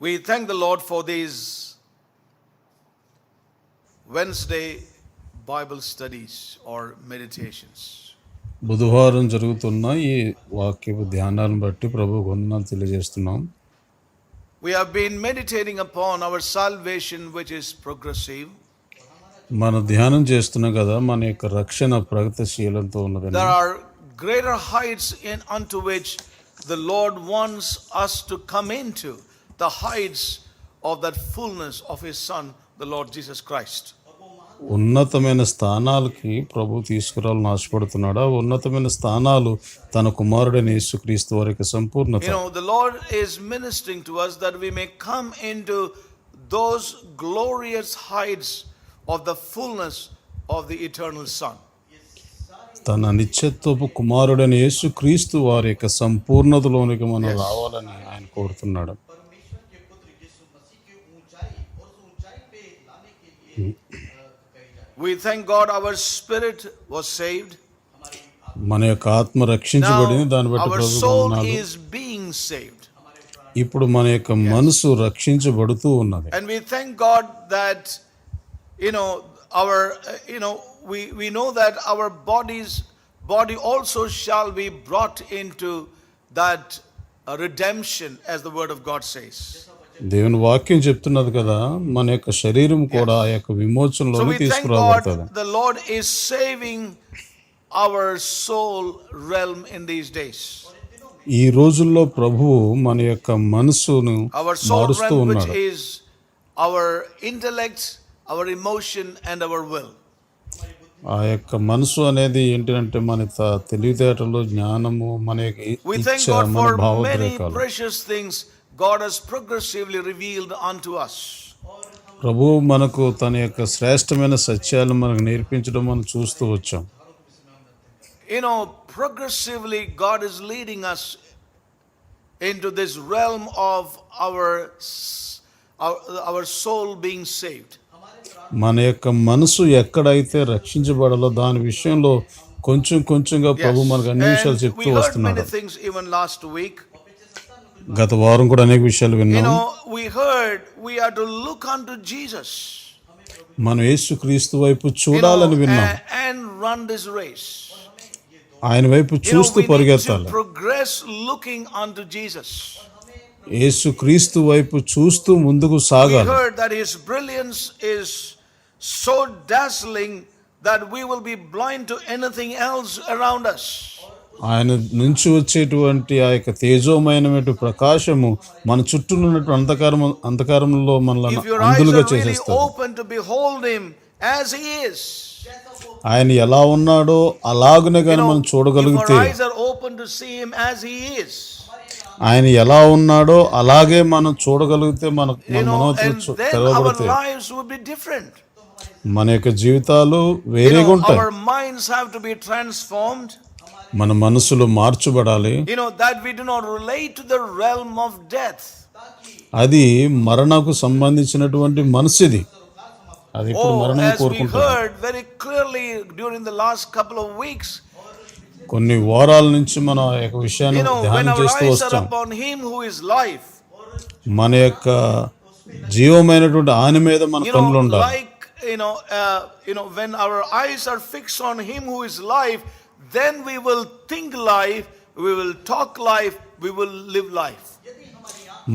We thank the Lord for these Wednesday Bible studies or meditations. బుధవారం జరుగుతున్న ఈ వాక్యపు ధ్యానాలను బట్టి ప్రభువుకు వందనాలు తెలియజేస్తున్నాం. We have been meditating upon our salvation, which is progressive. మనం ధ్యానం చేస్తున్నాం కదా, మన యొక్క రక్షణ ప్రగతిశీలంతో ఉన్నదని. There are greater heights unto which the Lord wants us to come into, the heights of that fullness of His Son, the Lord Jesus Christ. ఉన్నతమైన స్థానాలకి ప్రభు తీసుకురావాలని ఆశపడుతున్నాడు. ఆ ఉన్నతమైన స్థానాలు తన కుమారుడైన యేసుక్రీస్తు వారికి సంపూర్ణత. The Lord is ministering to us that we may come into those glorious heights of the fullness of the eternal Son. తన నిత్యత్వపు కుమారుడైన యేసుక్రీస్తు వారి యొక్క సంపూర్ణతలోనికి మనం రావాలని ఆయన కోరుతున్నాడు. We thank God our spirit was saved. మన యొక్క ఆత్మ రక్షించబడింది. దాన్ని బట్టి Our ప్రభువుకు soul వందనాలు. is being saved. ఇప్పుడు మన యొక్క మనసు రక్షించబడుతూ ఉన్నది. And we thank God that our we know that our body also shall be brought into that redemption, as the word of God says. దేవుని వాక్యం చెప్తున్నది కదా, మన యొక్క శరీరం కూడా ఆ యొక్క So విమోచనలోకి we thank తీసుకురాబడుతుంది. God the Lord is saving our soul realm in these days. ఈ రోజుల్లో ప్రభువు మన యొక్క మనసును Our soul మారుస్తూ realm, which ఉన్నాడు. is our intellect, our emotion and our will. ఆ యొక్క మనసు అనేది ఏంటంటే మన తెలివితేటలు, జ్ఞానము, మన యొక్క We thank ఇచ్చ, God మన for many భావోద్రేకాలు. precious things God has progressively revealed unto us. ప్రభువు మనకు తన యొక్క శ్రేష్టమైన సత్యాలను మనకు నేర్పించడం మనం చూస్తూ వచ్చాం. Progressively God is leading us into this realm of our soul being saved. మన యొక్క మనసు ఎక్కడైతే రక్షించబడాలో దాని విషయంలో కొంచెం కొంచెంగా ప్రభు మనకు అన్ని విషయాలు చెప్తూ We heard వస్తున్నాడు. many things even last week. గత వారం కూడా అనేక విషయాలు విన్నాం. We heard we are to look unto Jesus. మనం యేసుక్రీస్తు వైపు చూడాలని విన్నాం. And run this race. ఆయన వైపు చూస్తూ పరిగెత్తాలి. We need to progress looking unto Jesus. యేసుక్రీస్తు వైపు చూస్తూ ముందుకు We సాగాలి. heard that His brilliance is so dazzling that we will be blind to anything else around us. ఆయన నుంచి వచ్చేటువంటి ఆ యొక్క తేజోమయమైన ప్రకాశము మన చుట్టూ ఉన్నటువంటి అంధకారంలో మనల్ని If your eyes అంధులుగా are really చేసేస్తుంది. open to behold Him as He is, ఆయన ఎలా ఉన్నాడో అలాగునే కానీ మనం if చూడగలిగితే, our eyes are open to see Him as He is, ఆయన ఎలా ఉన్నాడో అలాగే మనం చూడగలిగితే మన and then మనోతులు our తెరవబడతాయి. lives will be different. మన యొక్క జీవితాలు వేరేగా ఉంటాయి. Our minds have to be transformed. మన మనసులు మార్చబడాలి. That we do not relate to the realm of death. అది మరణకు సంబంధించినటువంటి మనసుది. అది ఇప్పుడు మరణం As we కోరుకుంటుంది. heard very clearly during the last couple of weeks, కొన్ని వారాల నుంచి మనం ఆ యొక్క విషయాన్ని when ధ్యానం our చేస్తూ eyes are వస్తాం. upon Him who is life, మన యొక్క జీవమైనటువంటి ఆయన మీద మన కన్నులు ఉండాలి. like when our eyes are fixed on Him who is life, then we will think life, we will talk life, we will live life.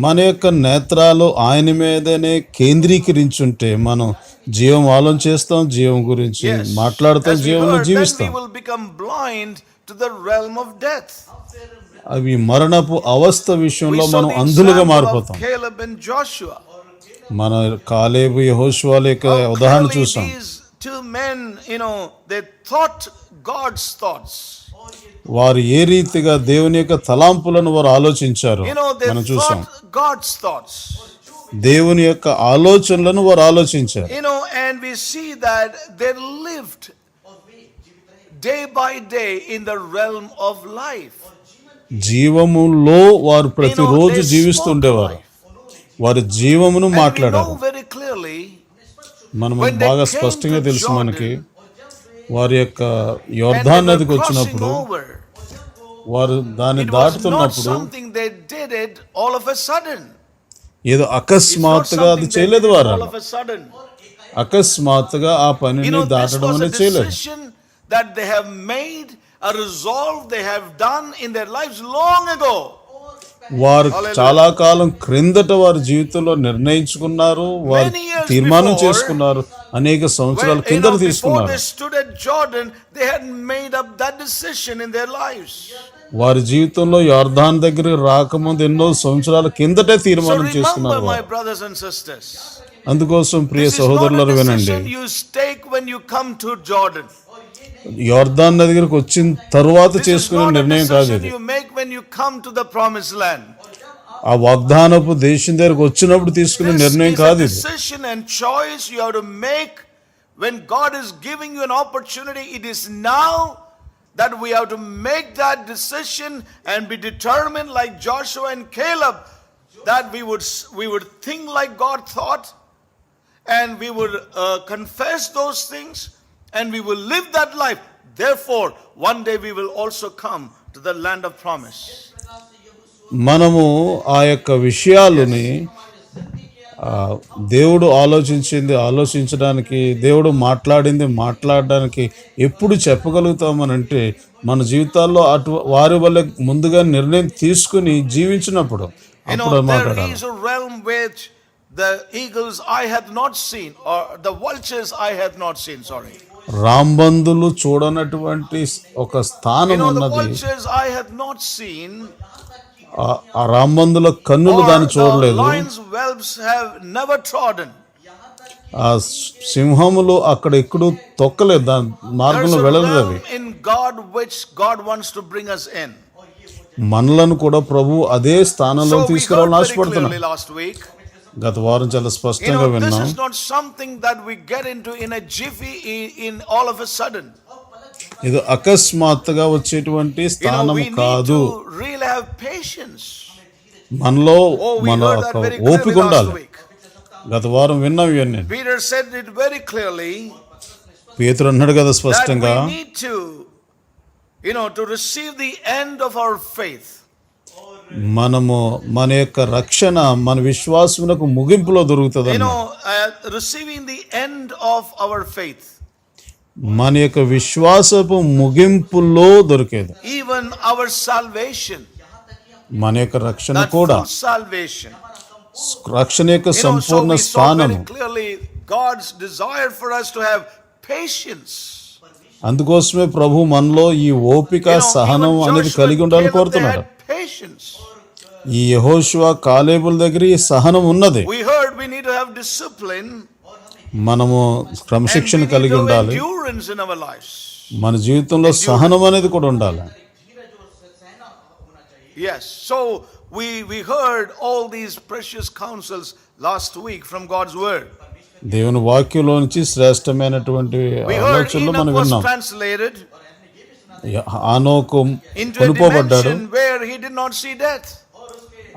మన యొక్క నేత్రాలు ఆయన మీదనే కేంద్రీకరించుంటే మనం జీవం ఆలోచిస్తాం, జీవం గురించి మాట్లాడతాం, As we జీవంలో heard, then జీవిస్తాం. we will become blind to the realm of death. అవి మరణపు అవస్థ విషయంలో We saw మనం the అంధులుగా example మారిపోతాం. of Caleb and Joshua. మన కాలేబు, యెహోషువ యొక్క ఉదాహరణ Clearly చూసాం. these two men, they thought God's thoughts. వారు ఏ రీతిగా దేవుని యొక్క తలాంపులను వారు ఆలోచించారు They మనం చూసాం. thought God's thoughts. దేవుని యొక్క ఆలోచనలను వారు ఆలోచించారు. And we see that they lived day by day in the realm of life. జీవములో వారు ప్రతిరోజు జీవిస్తుండేవారు. వారి జీవమును And we know మాట్లాడారు. very clearly మనం when they బాగా came స్పష్టంగా to తెలుసు మనకి. Jordan, వారి యొక్క and యొర్దాను they were నదికి crossing వచ్చినప్పుడు, over, వారు దాన్ని it was not దాటుతున్నప్పుడు something they did it all of a sudden. ఏదో It's not అకస్మాత్తుగా అది something they చేయలేదు did వారు. all of a sudden. అకస్మాత్తుగా ఆ పనిని This దాటడం was a అనేది చేయలేదు. decision that they have made, a resolve they have done in their lives long ago. వారు చాలా కాలం క్రిందట వారి జీవితంలో నిర్ణయించుకున్నారు, వారు Many years తీర్మానం before, చేసుకున్నారు, అనేక సంవత్సరాల Well, కిందట before తీసుకున్నారు. they stood at Jordan, they had made up that decision in their lives. వారి జీవితంలో యోర్దాను దగ్గర రాకముందు ఎన్నో సంవత్సరాల కిందటే So తీర్మానం remember, చేసుకున్నారు my వారు. brothers and sisters, అందుకోసం ప్రియ this is not సహోదరులారు a వినండి, decision you take when you come to Jordan. యోర్దాను దగ్గరికి వచ్చిన తరువాత This is చేసుకునే not a నిర్ణయం కాదు decision ఇది. you make when you come to the promised land. ఆ వాగ్దానపు దేశం దగ్గరకు వచ్చినప్పుడు తీసుకునే This నిర్ణయం is a కాదు ఇది. decision and choice you have to make when God is giving you an opportunity. It is now that we have to make that decision and be determined like Joshua and Caleb, that we would think like God thought, and we would confess those things, and we will live that life. Therefore, one day we will also come to the land of promise. మనము ఆ యొక్క విషయాలని దేవుడు ఆలోచించడానికి, దేవుడు మాట్లాడడానికి ఎప్పుడు చెప్పగలుగుతామనంటే మన జీవితాల్లో వారి వల్ల ముందుగా నిర్ణయం తీసుకుని జీవించినప్పుడు అప్పుడు There మాట్లాడాలి. is a realm which the eagles I have not seen, or the vultures I have not seen, sorry. రాంబందులు చూడనటువంటి ఒక స్థానం The ఉన్నది. vultures I have not seen, ఆ రాంబందుల కన్నులు or దాన్ని the చూడలేదు. lions' whelps have never trodden. ఆ సింహములు అక్కడ ఎక్కడూ తొక్కలేదు, దాని There's మార్గంలో a వెళ్ళలేదు అవి. realm in God which God wants to bring us in. మనలను కూడా ప్రభు అదే స్థానంలో So we heard తీసుకురావాలని very ఆశపడుతున్నాం. clearly last week. గత వారం చాలా స్పష్టంగా This విన్నాం. is not something that we get into in a jiffy, in all of a sudden. ఇది అకస్మాత్తుగా వచ్చేటువంటి స్థానం We need కాదు. to really have patience. మనలో We మన heard that ఒక very ఓపిక clearly last ఉండాలి. week. గత వారం విన్నాం ఇవన్నీ. Peter said it very clearly పేతురు అన్నాడు కదా that స్పష్టంగా, we need to receive the end of our faith. మనము మన యొక్క రక్షణ మన విశ్వాసమునకు ముగింపులో దొరుకుతుంది. Receiving the end of our faith. మన యొక్క విశ్వాసపు ముగింపులో దొరికేది. Even our salvation. మన యొక్క రక్షణ That కూడా, full salvation. రక్షణ యొక్క So సంపూర్ణ we saw స్థానము. very clearly God's desire for us to have patience. అందుకోసమే ప్రభు మనలో ఈ ఓపిక సహనం Even అనేది Joshua కలిగి and ఉండాలని Caleb, they కోరుతున్నాడు. had patience. ఈ యెహోషువ కాలేబుల దగ్గర ఈ సహనం ఉన్నది. We heard we need to have discipline మనము and we క్రమశిక్షణ need కలిగి to have ఉండాలి. endurance in our lives. మన జీవితంలో సహనం అనేది కూడా ఉండాలి. Yes. So we heard all these precious counsels last week from God's word. దేవుని వాక్యంలో నుంచి శ్రేష్టమైనటువంటి We heard ఆలోచనలు మనం Enoch was విన్నాం. translated ఆనోకు into a కొనుకోబడ్డాడు. dimension where he did not see death.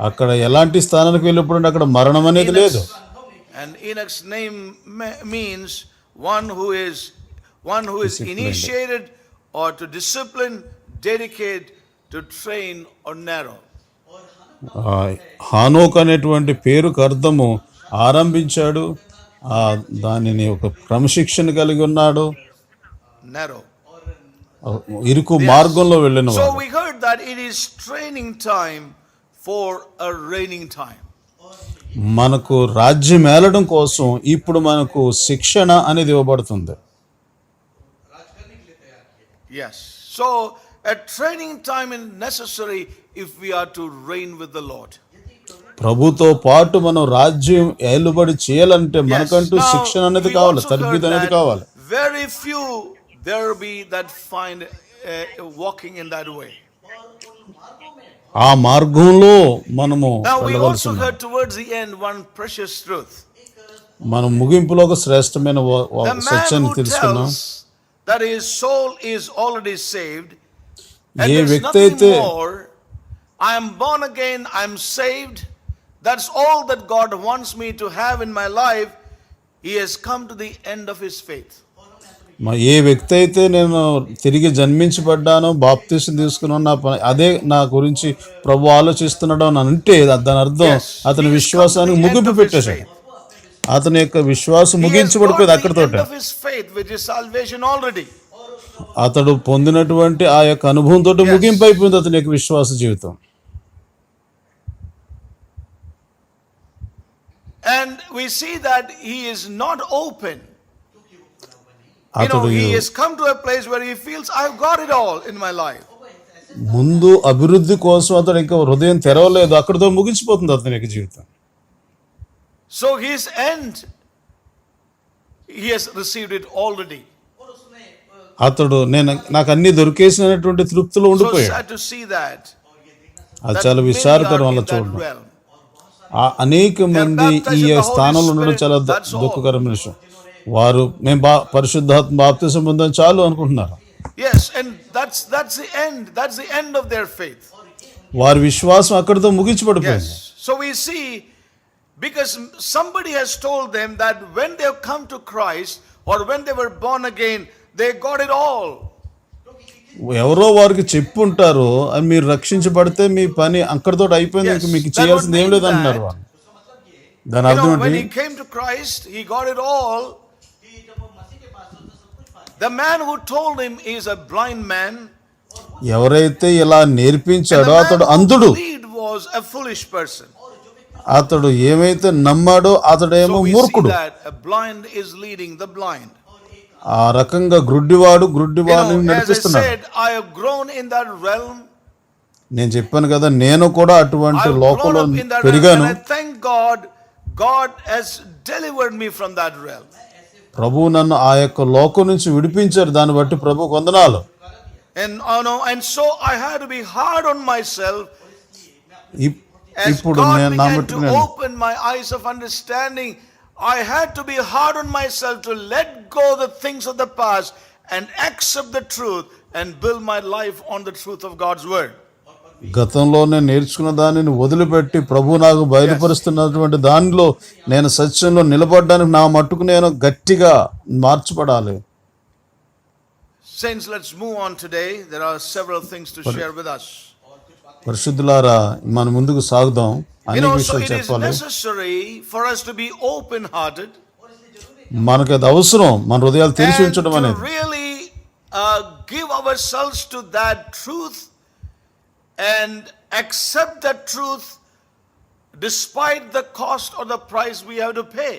అక్కడ ఎలాంటి స్థానానికి వెళ్ళినప్పుడు అక్కడ మరణం అనేది లేదు. And Enoch's name means one who is Disciplined. initiated or to discipline, dedicate, to train or narrow. Enoch అనేటువంటి పేరుకు అర్థము ఆరంభించాడు, దానిని ఒక క్రమశిక్షణ కలిగి ఉన్నాడు, Narrow. ఇరుకు మార్గంలో వెళ్ళిన So వాడు. we heard that it is training time for a reigning time. మనకు రాజ్యం ఏలడం కోసం ఇప్పుడు మనకు శిక్షణ అనేది ఇవ్వబడుతుంది. Yes. So a training time is necessary if we are to reign with the Lord. ప్రభుతో పాటు మనం రాజ్యం ఏలుబడి చేయాలంటే Yes. మనకంటూ Now, శిక్షణ అనేది we కావాలి, also తర్బీదు heard అనేది that కావాలి. very few there be that find walking in that way. ఆ మార్గంలో మనము Now we వెళ్ళవలసి also ఉంది. heard towards the end one precious truth. మనం ముగింపులో ఒక శ్రేష్టమైన The man సత్యాన్ని who తెలుసుకున్నాం. tells that his soul is already saved and A there's వ్యక్తి nothing అయితే more, I am born again, I am saved, that's all that God wants me to have in my life, he has come to the end of his faith. ఏ వ్యక్తి అయితే నేను తిరిగి జన్మించబడ్డానో baptism తీసుకున్నాను నా అదే నా గురించి ప్రభు ఆలోచిస్తున్నాడు అని అంటే దాని అర్థం అతని విశ్వాసానికి ముగింపు పెట్టేశాడు. అతని యొక్క విశ్వాసం ముగించబడిపోయింది అక్కడితోటే. అతడు పొందినటువంటి ఆ యొక్క అనుభవంతో ముగింపు అయిపోయింది అతని యొక్క విశ్వాస జీవితం. And we see that he is not open. He has come to a place where he feels I've got it all in my life. ముందు అభివృద్ధి కోసం అతడు ఇంకా హృదయం తెరవలేదు, అక్కడితో ముగించిపోతుంది అతని యొక్క జీవితం. So his end, he has received it already. అతడు నాకు అన్ని దొరికేసినటువంటి తృప్తిలో So ఉండిపోయాడు. sad to see that. అది చాలా విచారకరం వల్ల చూడడం. అనేక మంది ఈ స్థానంలో ఉండడం చాలా దుఃఖకరమైన విషయం. వారు మేము పరిశుద్ధాత్మ బాప్తిసం పొందాం చాలు అనుకుంటున్నారు. Yes, and that's the end. That's the end of their faith. వారి విశ్వాసం అక్కడితో ముగించబడిపోయింది. Yes. So we see, because somebody has told them that when they have come to Christ or when they were born again, they got it all. ఎవరో వారికి చెప్పుంటారు అని మీరు రక్షించబడితే మీ పని అక్కడితో అయిపోయింది, ఇంకా మీకు చేయాల్సింది ఏం లేదు అంటున్నారు. దాని అర్థం ఏంటి? When he came to Christ, he got it all. The man who told him is a blind man. ఎవరైతే ఇలా నేర్పించాడో అతడు అంధుడు. Was a foolish person. అతడు ఏమైతే నమ్మాడో అతడేమో మూర్ఖుడు. A blind is leading the blind. ఆ రకంగా గ్రుడ్డివాడిని నడిపిస్తున్నాడు. I have grown in that realm. నేను చెప్పాను కదా, నేను కూడా అటువంటి లోకంలో పెరిగాను. Thank God, God has delivered me from that realm. ప్రభువు నన్ను ఆ యొక్క లోకం నుంచి విడిపించారు, దాన్ని బట్టి ప్రభువుకు వందనాలు. And so I had to be hard on myself. ఇప్పుడు నేను నా మట్టుకు open my eyes of understanding. I had to be hard on myself to let go the things of the past and accept the truth and build my life on the truth of God's word. గతంలో నేను నేర్చుకున్న దానిని వదిలిపెట్టి ప్రభు నాకు బయలుపరుస్తున్నటువంటి దానిలో నేను సత్యంలో నిలబడడానికి నా మట్టుకు నేను గట్టిగా మార్చబడాలి. Saints, let's move on today. There are several things to share with us. పరిశుద్ధులారా, మనం ముందుకు సాగుదాం. అనేక విషయాలు చెప్పాలి. మనకు అది అవసరం, మన హృదయాలు తెరిచి ఉంచడం అనేది. Give ourselves to that truth and accept that truth despite the cost or the price we have to pay.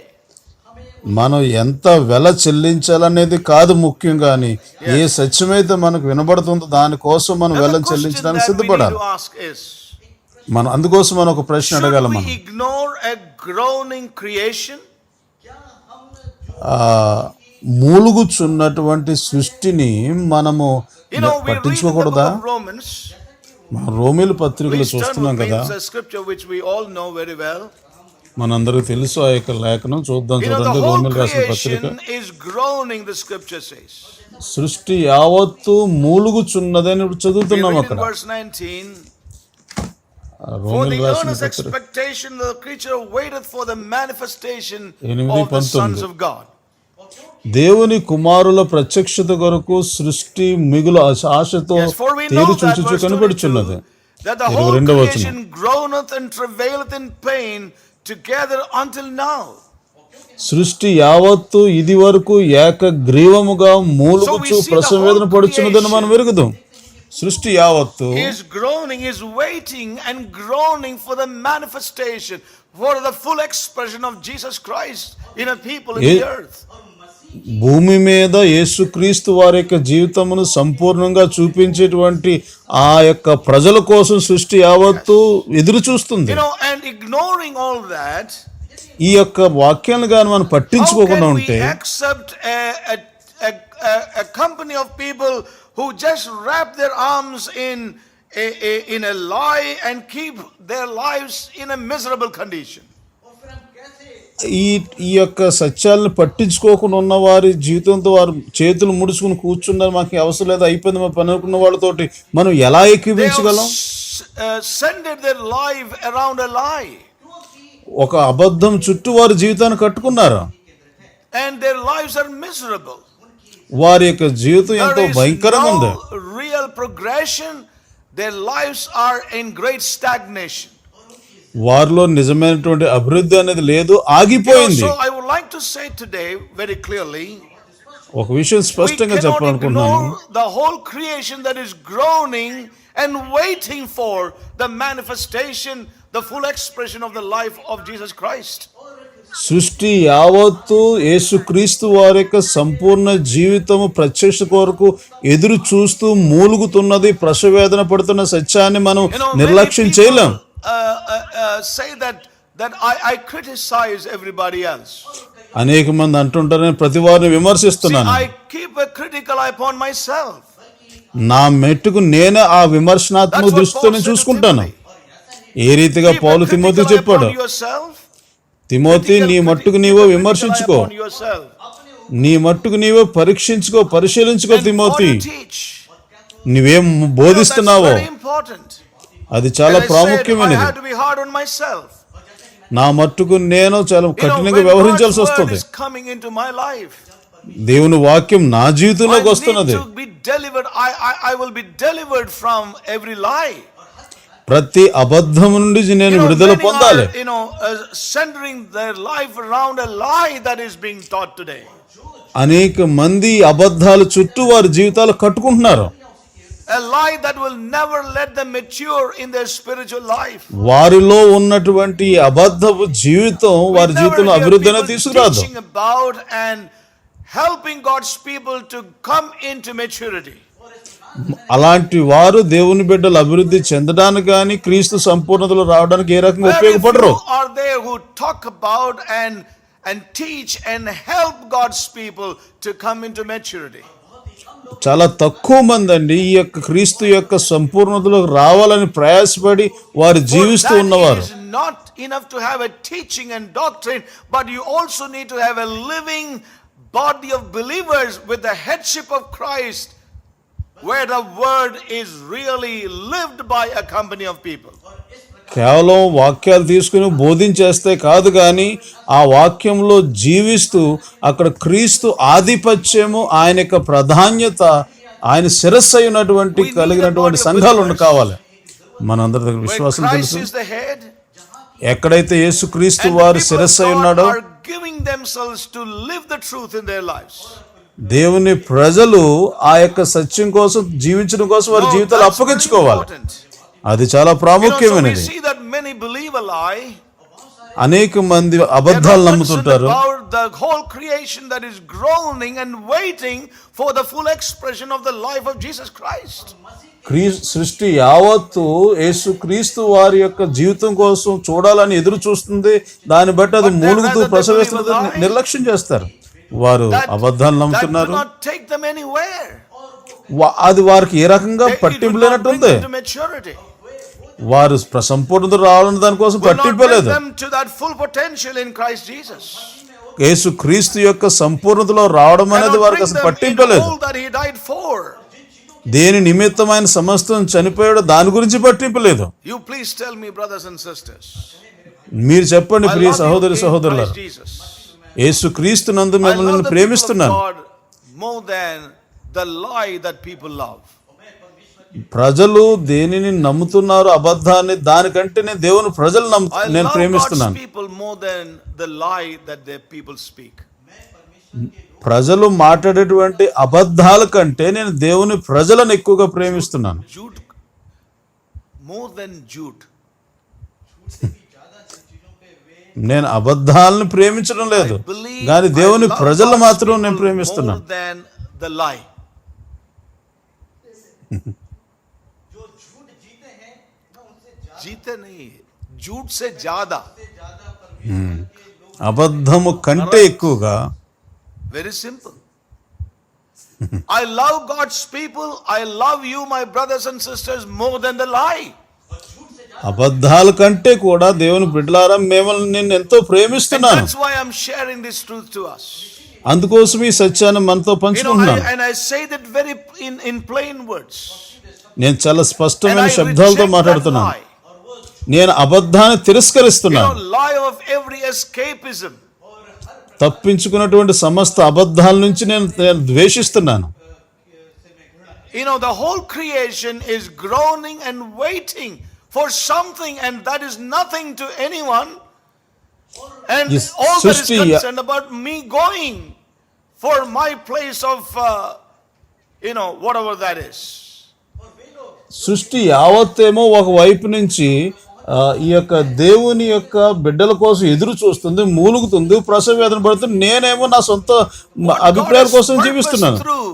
మనం ఎంత వెల చెల్లించాలనేది కాదు ముఖ్యం, కానీ ఏ సత్యమైతే మనకు వినబడుతుందో దానికోసం మనం వెల చెల్లించడానికి సిద్ధపడాలి. మనం అందుకోసం మనం ఒక ప్రశ్న అడగాలి. మనం మూలుగుచున్నటువంటి సృష్టిని మనము పట్టించుకోకూడదా? రోమీలు పత్రికలు చూస్తున్నాం కదా, మనందరికీ తెలుసు ఆ యొక్క లేఖనం. చూద్దాం, చూడండి. రోమీలు రాసిన పత్రిక. సృష్టి యావత్తు మూలుగుచున్నదని చదువుతున్నాం అక్కడ. రోమీలు రాసిన పత్రిక 8:19. దేవుని కుమారుల ప్రత్యక్షత కొరకు సృష్టి మిగులు ఆశతో తేరు చూచుచు కనబడుచున్నది. 22వ వచనం. సృష్టి యావత్తు ఇది వరకు ఏకగ్రీవముగా మూలుగుచు ప్రసవ వేదన పడుచున్నదని మనం ఎరుగుదాం. సృష్టి యావత్తు is waiting and groaning for the manifestation, for the full expression of Jesus Christ in a people in the earth. భూమి మీద యేసుక్రీస్తు వారి యొక్క జీవితమును సంపూర్ణంగా చూపించేటువంటి ఆ యొక్క ప్రజల కోసం సృష్టి యావత్తు ఎదురు చూస్తుంది. And ignoring all that, ఈ యొక్క వాక్యాలను గాని మనం పట్టించుకోకుండా ఉంటే, accept a company of people who just wrap their arms in a lie and keep their lives in a miserable condition. ఈ యొక్క సత్యాలను పట్టించుకోకుండా ఉన్న వారి జీవితంతో వారు చేతులు ముడుచుకుని కూర్చున్నారు, మాకు అవసరం లేదు, అయిపోయింది మా పని అనుకున్న వాళ్ళతోటి మనం ఎలా ఏకీభవించగలం? ఒక అబద్ధం చుట్టూ వారి జీవితాన్ని కట్టుకున్నారు. And their lives are miserable. వారి యొక్క జీవితం There ఎంతో is భయంకరంగా ఉంది. no real progression. Their lives are in great stagnation. వారిలో నిజమైనటువంటి అభివృద్ధి అనేది లేదు, ఆగిపోయింది. So I would like to say today very clearly, ఒక విషయం we స్పష్టంగా cannot చెప్పాలనుకుంటున్నాను. ignore the whole creation that is groaning and waiting for the manifestation, the full expression of the life of Jesus Christ. సృష్టి యావత్తు యేసుక్రీస్తు వారి యొక్క సంపూర్ణ జీవితము ప్రత్యక్ష కొరకు ఎదురు చూస్తూ మూలుగుతున్నది, ప్రసవేదన పడుతున్న సత్యాన్ని మనం Many నిర్లక్ష్యం people, చేయలేం. say that I criticize everybody else. అనేక మంది అంటుంటారు, నేను ప్రతి వారిని See, విమర్శిస్తున్నాను. I keep a critical eye upon myself. నా మెట్టుకు నేనే ఆ విమర్శనాత్మక That's what దృష్టితో Paul నేను said to చూసుకుంటాను. Timothy. ఏ రీతిగా Keep a పౌలు critical తిమోతికి eye చెప్పాడు, upon yourself. తిమోతి నీ మట్టుకు నీవో విమర్శించుకో, Upon yourself. నీ మట్టుకు నీవో పరీక్షించుకో, పరిశీలించుకో. And what Timothy, you teach. నువ్వేం That's బోధిస్తున్నావో very important. అది చాలా And I said, I ప్రాముఖ్యమైనది. have to be hard on myself. నా మట్టుకు నేను చాలా కఠినంగా When వ్యవహరించాల్సి God's word వస్తుంది. is coming into my life, దేవుని వాక్యం నా I జీవితంలోకి need వస్తున్నది. to be delivered. I will be delivered from every lie. ప్రతి అబద్ధం నుండి నేను విడుదల Many పొందాలి. are, centering their life around a lie that is being taught today. అనేక మంది అబద్ధాల చుట్టూ వారి జీవితాలు కట్టుకుంటున్నారు. A lie that will never let them mature in their spiritual life. వారిలో ఉన్నటువంటి అబద్ధపు జీవితం వారి We never జీవితంలో hear అభివృద్ధిని people తీసుకురాదు. teaching about and helping God's people to come into maturity. అలాంటి వారు దేవుని బిడ్డలు అభివృద్ధి చెందడానికి కానీ క్రీస్తు సంపూర్ణతలో రావడానికి ఏ రకంగా Very ఉపయోగపడరు. few are there who talk about and teach and help God's people to come into maturity. చాలా తక్కువ మంది అండి ఈ యొక్క క్రీస్తు యొక్క సంపూర్ణతలోకి రావాలని ప్రయాసపడి వారు జీవిస్తూ For that ఉన్నవారు. it is not enough to have a teaching and doctrine, but you also need to have a living body of believers with the headship of Christ, where the word is really lived by a company of people. కేవలం వాక్యాలు తీసుకుని బోధించేస్తే కాదు, కానీ ఆ వాక్యంలో జీవిస్తూ అక్కడ క్రీస్తు ఆధిపత్యము, ఆయన యొక్క ప్రాధాన్యత, ఆయన శిరస్సు అయినటువంటి కలిగినటువంటి సంఘాలు కావాలి. మనందరి దగ్గర Where విశ్వాసం Christ తెలుసు, is the head, ఎక్కడైతే యేసుక్రీస్తు and వారు the people శిరస్సు of అయి God ఉన్నాడో are giving themselves to live the truth in their lives. దేవుని ప్రజలు ఆ యొక్క సత్యం కోసం జీవించడం కోసం వారి No, జీవితాలు that's very అప్పగించుకోవాలి. important. అది చాలా So we ప్రాముఖ్యమైనది. see that many believe a lie. అనేక మంది They're అబద్ధాలు not concerned నమ్ముతుంటారు. about the whole creation that is groaning and waiting for the full expression of the life of Jesus Christ. సృష్టి యావత్తు యేసు క్రీస్తు వారి యొక్క జీవితం కోసం చూడాలని ఎదురు చూస్తుంది. దాన్ని బట్టి అది మూలుగుతూ ప్రసవిస్తున్నది నిర్లక్ష్యం చేస్తారు. వారు అబద్ధాలు That do నమ్ముతున్నారు. not take them anywhere. అది వారికి ఏ రకంగా It పట్టింపు will not bring లేనట్టుంది. them to maturity. వారు సంపూర్ణత రావాలని దానికోసం Will not పట్టింపు bring లేదు. them to that full potential in Christ Jesus. యేసు క్రీస్తు యొక్క సంపూర్ణతలో రావడం అనేది Cannot వారికి bring అసలు them పట్టింపు in లేదు. all that he died for. దేని నిమిత్తమైన సమస్తం చనిపోయాడో దాని గురించి పట్టింపు లేదు. You please tell me, brothers and sisters. మీరు చెప్పండి I ప్రియ love you సహోదరి in సహోదరులారా, Christ Jesus. యేసు క్రీస్తు నందు I మిమ్మల్ని love నేను the people of ప్రేమిస్తున్నాను. God more than the lie that people love. ప్రజలు దేనిని నమ్ముతున్నారు అబద్ధాన్ని, దానికంటే నేను దేవుని ప్రజలు I నేను love God's ప్రేమిస్తున్నాను. people more than the lie that their people speak. ప్రజలు మాట్లాడేటువంటి అబద్ధాల కంటే నేను దేవుని ప్రజలను ఎక్కువగా ప్రేమిస్తున్నాను. Jude, more than Jude. నేను అబద్ధాలను ప్రేమించడం లేదు, కానీ దేవుని ప్రజలు మాత్రం నేను ప్రేమిస్తున్నాను. More than the lie. जीते नहीं, झूठ से ज्यादा. అబద్ధము కంటే ఎక్కువగా. Very simple. I love God's people. I love you, my brothers and sisters, more than the lie. అబద్ధాల కంటే కూడా దేవుని బిడ్డలారా మిమ్మల్ని నేను ఎంతో And ప్రేమిస్తున్నాను. that's why I'm sharing this truth to us. అందుకోసం ఈ సత్యాన్ని మనతో పంచుకుంటున్నాను. And I say that very in plain words. నేను చాలా And స్పష్టమైన I శబ్దాలతో reject that మాట్లాడుతున్నాను. lie. నేను అబద్ధాన్ని తిరస్కరిస్తున్నాను. Lie of every escapism. తప్పించుకున్నటువంటి సమస్త అబద్ధాల నుంచి నేను ద్వేషిస్తున్నాను. The whole creation is groaning and waiting for something, and that is nothing to anyone. And Yes, all that is Srishti, concerned about me going for my place of, whatever that is. సృష్టి యావత్తేమో ఒక వైపు నుంచి ఈ యొక్క దేవుని యొక్క బిడ్డల కోసం ఎదురు చూస్తుంది, మూలుగుతుంది, ప్రసవ వేదన పడుతుంది. నేనేమో నా సొంత అభిప్రాయాల కోసం జీవిస్తున్నాను. Through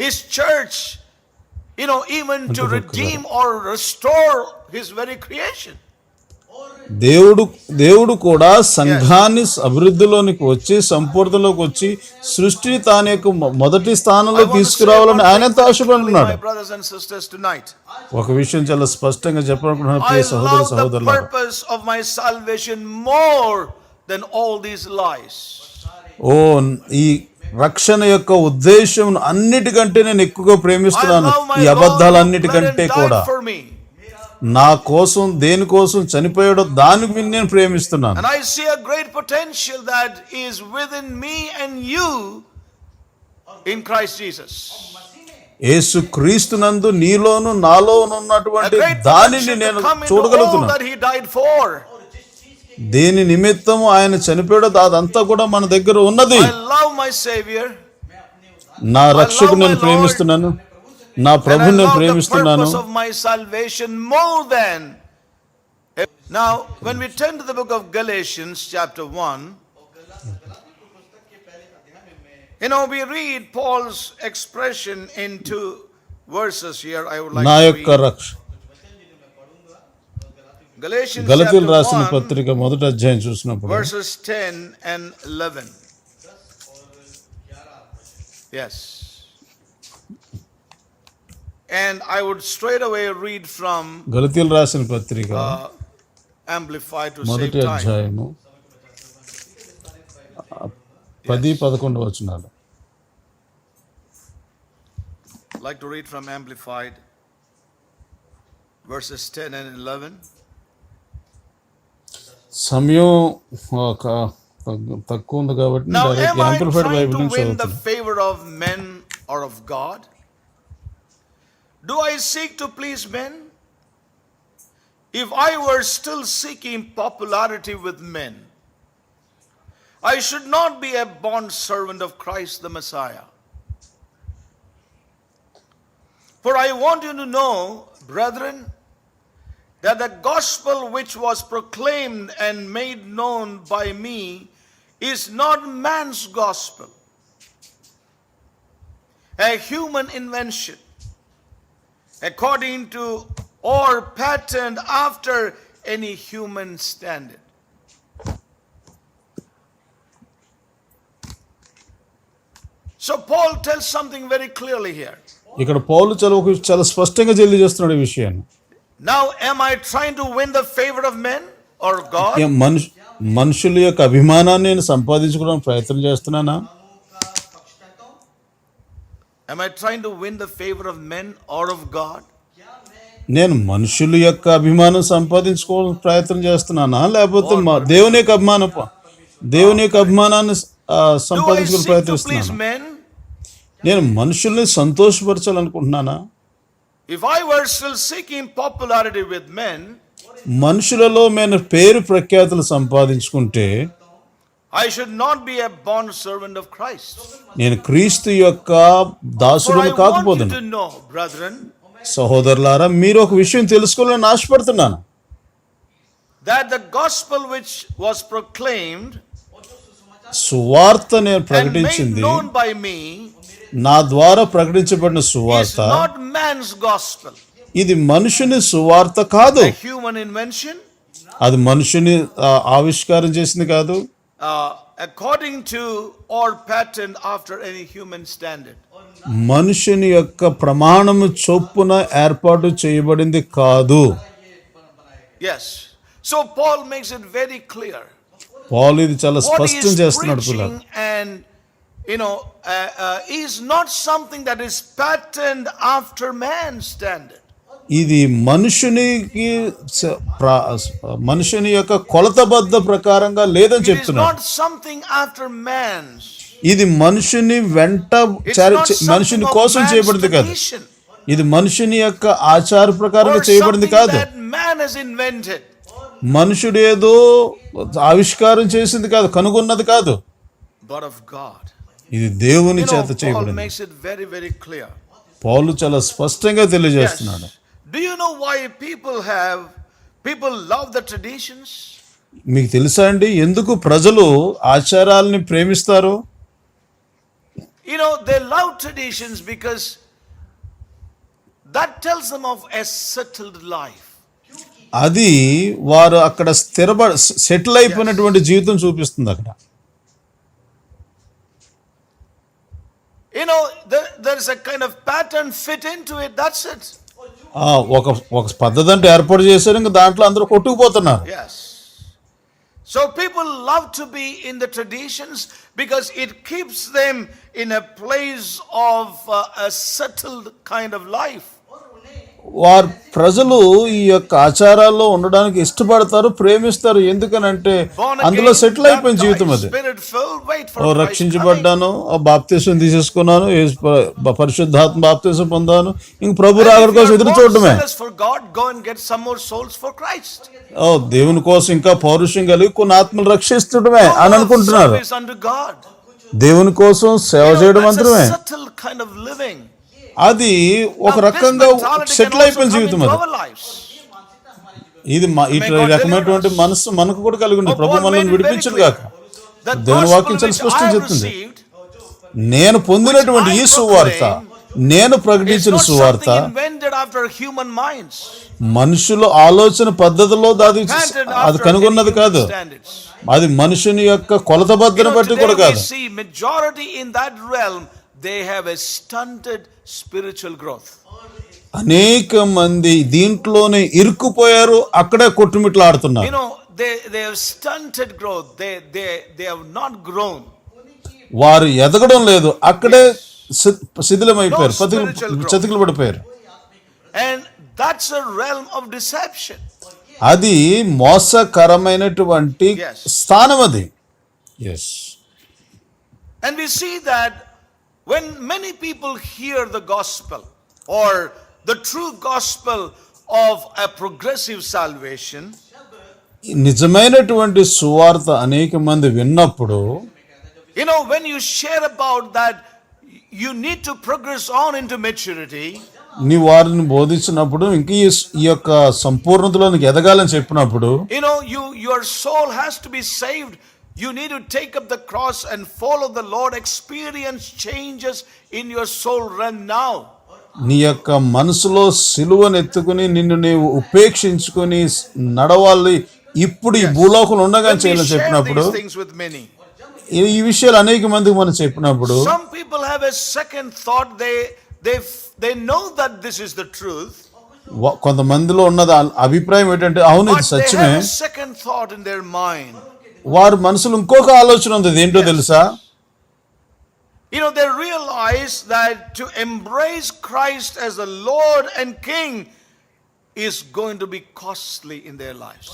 His church, even to redeem or restore His very creation. దేవుడు కూడా సంఘాన్ని అభివృద్ధిలోనికి వచ్చి సంపూర్ణలోకి వచ్చి సృష్టిని తాను యొక్క మొదటి స్థానంలో తీసుకురావాలని ఆయన ఎంతో ఆశపడుతున్నాడు. ఒక విషయం చాలా స్పష్టంగా చెప్పాలనుకుంటున్నాను ప్రియ సహోదర సహోదరులారా. ఓ ఈ రక్షణ యొక్క ఉద్దేశం అన్నిటికంటే నేను ఎక్కువగా ప్రేమిస్తున్నాను ఈ అబద్ధాలన్నిటికంటే కూడా. నా కోసం దేనికోసం చనిపోయాడో దానికి నేను ప్రేమిస్తున్నాను. And I see a great potential that is within me and you in Christ Jesus. యేసు క్రీస్తునందు నీలోను నాలోను ఉన్నటువంటి దానిని నేను చూడగలుగుతున్నాను. That he died for. దేని నిమిత్తము ఆయన చనిపోయాడో అదంతా కూడా మన దగ్గర ఉన్నది. I love my Savior. నా రక్షకుడు నేను ప్రేమిస్తున్నాను, నా ప్రభువుని నేను ప్రేమిస్తున్నాను. Now when we turn to the book of Galatians chapter 1, we read Paul's expression in 2 verses here. I would like నా to యొక్క read రక్ష Galatians గలతీయులు chapter రాసిన 1 పత్రిక మొదటి అధ్యాయం చూసినప్పుడు verses 10 and 11. Yes. And I would straight away read from గలతీయులు రాసిన పత్రిక Amplified to మొదటి save time. అధ్యాయము 10-11 వచనాలు. I'd like to read from Amplified verses 10 and 11. సమయం తక్కువ ఉంది కాబట్టి Now direct am I amplified trying Bible to నుంచి win the చదువుతాను. favor of men or of God? Do I seek to please men? If I were still seeking popularity with men, I should not be a bond servant of Christ the Messiah. For I want you to know, brethren, that the gospel which was proclaimed and made known by me is not man's gospel, a human invention, according to or patterned after any human standard. So Paul tells something very clearly here. ఇక్కడ పౌలు చాలా స్పష్టంగా తెలియజేస్తున్నాడు ఈ విషయాన్ని. Now am I trying to win the favor of men or God? మనుషుల యొక్క అభిమానాన్ని నేను సంపాదించుకోవడానికి ప్రయత్నం చేస్తున్నానా? Am I trying to win the favor of men or of God? నేను మనుషుల యొక్క అభిమానం సంపాదించుకోవడానికి ప్రయత్నం చేస్తున్నానా, లేకపోతే దేవుని యొక్క అభిమానాన్ని సంపాదించుకోవడానికి ప్రయత్నిస్తున్నానా? నేను మనుషుల్ని సంతోషపరచాలనుకుంటున్నానా? If I were still seeking popularity with men, మనుషులలో నేను పేరు ప్రఖ్యాతులు సంపాదించుకుంటే I should not be a bond servant of Christ. నేను క్రీస్తు యొక్క For దాసుడుని I want you కాకపోదును. to know, brethren, సహోదరులారా, మీరు ఒక విషయం తెలుసుకోవాలని ఆశపడుతున్నాను. that the gospel which was proclaimed సువార్త నేను and made ప్రకటించింది, known by me నా ద్వారా ప్రకటించబడిన is సువార్త not man's gospel, ఇది మనుషుని సువార్త కాదు. a human invention, అది మనుషుని ఆవిష్కారం చేసింది కాదు. according to or patterned after any human standard. మనుషుని యొక్క ప్రమాణము చొప్పున ఏర్పాటు చేయబడింది కాదు. Yes. So Paul makes it very clear. పౌలు ఇది చాలా What he స్పష్టం is చేస్తున్నాడు పిల్లలు. preaching and is not something that is patterned after man's standard. ఇది మనుషునికి మనుషుని యొక్క కొలతబద్ధ ప్రకారంగా లేదని It is చెప్తున్నాడు. not something after man's. ఇది మనుషుని వెంట It's not మనుషుని something of కోసం man's చేయబడింది కాదు. tradition ఇది మనుషుని యొక్క ఆచార or ప్రకారంగా చేయబడింది something కాదు. that man has invented. మనుషుడు ఏదో ఆవిష్కారం చేసింది కాదు, కనుగొన్నది కాదు. But of God. ఇది దేవుని చేత Paul చేయబడింది. makes it very, very clear. పౌలు చాలా స్పష్టంగా తెలియజేస్తున్నాడు. Do you know why people love the traditions? మీకు తెలుసా అండి ఎందుకు ప్రజలు ఆచారాలని ప్రేమిస్తారు? They love traditions because that tells them of a settled life. అది వారు అక్కడ సెటిల్ అయిపోయినటువంటి జీవితం చూపిస్తుంది అక్కడ. There is a kind of pattern fit into it. That's it. ఒక పద్ధతి అంటే ఏర్పాటు చేశారు, ఇంకా దాంట్లో అందరూ కొట్టుకుపోతున్నారు. Yes. So people love to be in the traditions because it keeps them in a place of a settled kind of life. వారు ప్రజలు ఈ యొక్క ఆచారాల్లో ఉండడానికి ఇష్టపడతారు, ప్రేమిస్తారు. ఎందుకనంటే అందులో సెటిల్ అయిపోయిన జీవితం అది. రక్షించబడ్డాను, బాప్తీసం తీసేసుకున్నాను, పరిశుద్ధాత్మ బాప్తీసం పొందాను, ఇంక ప్రభు రాకడ కోసం ఎదురు చూడటమే. దేవుని కోసం ఇంకా పౌరుషం కలిగి కొన్ని ఆత్మలు రక్షించడమే అని అనుకుంటున్నారు. దేవుని కోసం సేవ చేయడం మాత్రమే. అది ఒక రకంగా సెటిల్ అయిపోయిన జీవితం అది. ఇది ఈ రకమైనటువంటి మనసు మనకు కూడా కలిగి ఉంది. ప్రభు మనల్ని విడిపించను గాక. దేవుని వాక్యం చాలా స్పష్టంగా చెప్తుంది, నేను పొందినటువంటి ఈ సువార్త, నేను ప్రకటించిన సువార్త మనుషుల ఆలోచన పద్ధతిలో అది కనుగొన్నది కాదు. అది మనుషుని యొక్క కొలతబద్ధను బట్టి కూడా కాదు. They have a stunted spiritual growth. అనేక మంది దీంట్లోనే ఇరుక్కుపోయారు, అక్కడే కొట్టుమిట్లాడుతున్నారు. They have stunted growth. They have not grown. వారు ఎదగడం లేదు, అక్కడే శిథిలమైపోయారు, చతికిలు పడిపోయారు. And that's a realm of deception. అది మోసకరమైనటువంటి స్థానం అది. Yes. And we see that when many people hear the gospel or the true gospel of a progressive salvation, నిజమైనటువంటి సువార్త అనేక మంది విన్నప్పుడు, when you share about that you need to progress on into maturity, నీ వారిని బోధించినప్పుడు ఇంకా ఈ యొక్క సంపూర్ణతలోనికి ఎదగాలని చెప్పినప్పుడు, your soul has to be saved. You need to take up the cross and follow the Lord. Experience changes in your soul realm now. నీ యొక్క మనసులో సిలువను ఎత్తుకుని నిన్ను నీవు ఉపేక్షించుకుని నడవాలి. ఇప్పుడు ఈ భూలోకంలో ఉండగా చేయాలని చెప్పినప్పుడు, ఈ విషయాలు అనేక మందికి మనం చెప్పినప్పుడు, some people have a second thought. They know that this is the truth. కొంతమందిలో ఉన్నది అభిప్రాయం ఏంటంటే అవును ఇది సత్యమే. They have a second thought in their mind. వారి మనసులో ఇంకొక ఆలోచన ఉంది. ఏంటో తెలుసా? They realize that to embrace Christ as the Lord and King is going to be costly in their lives.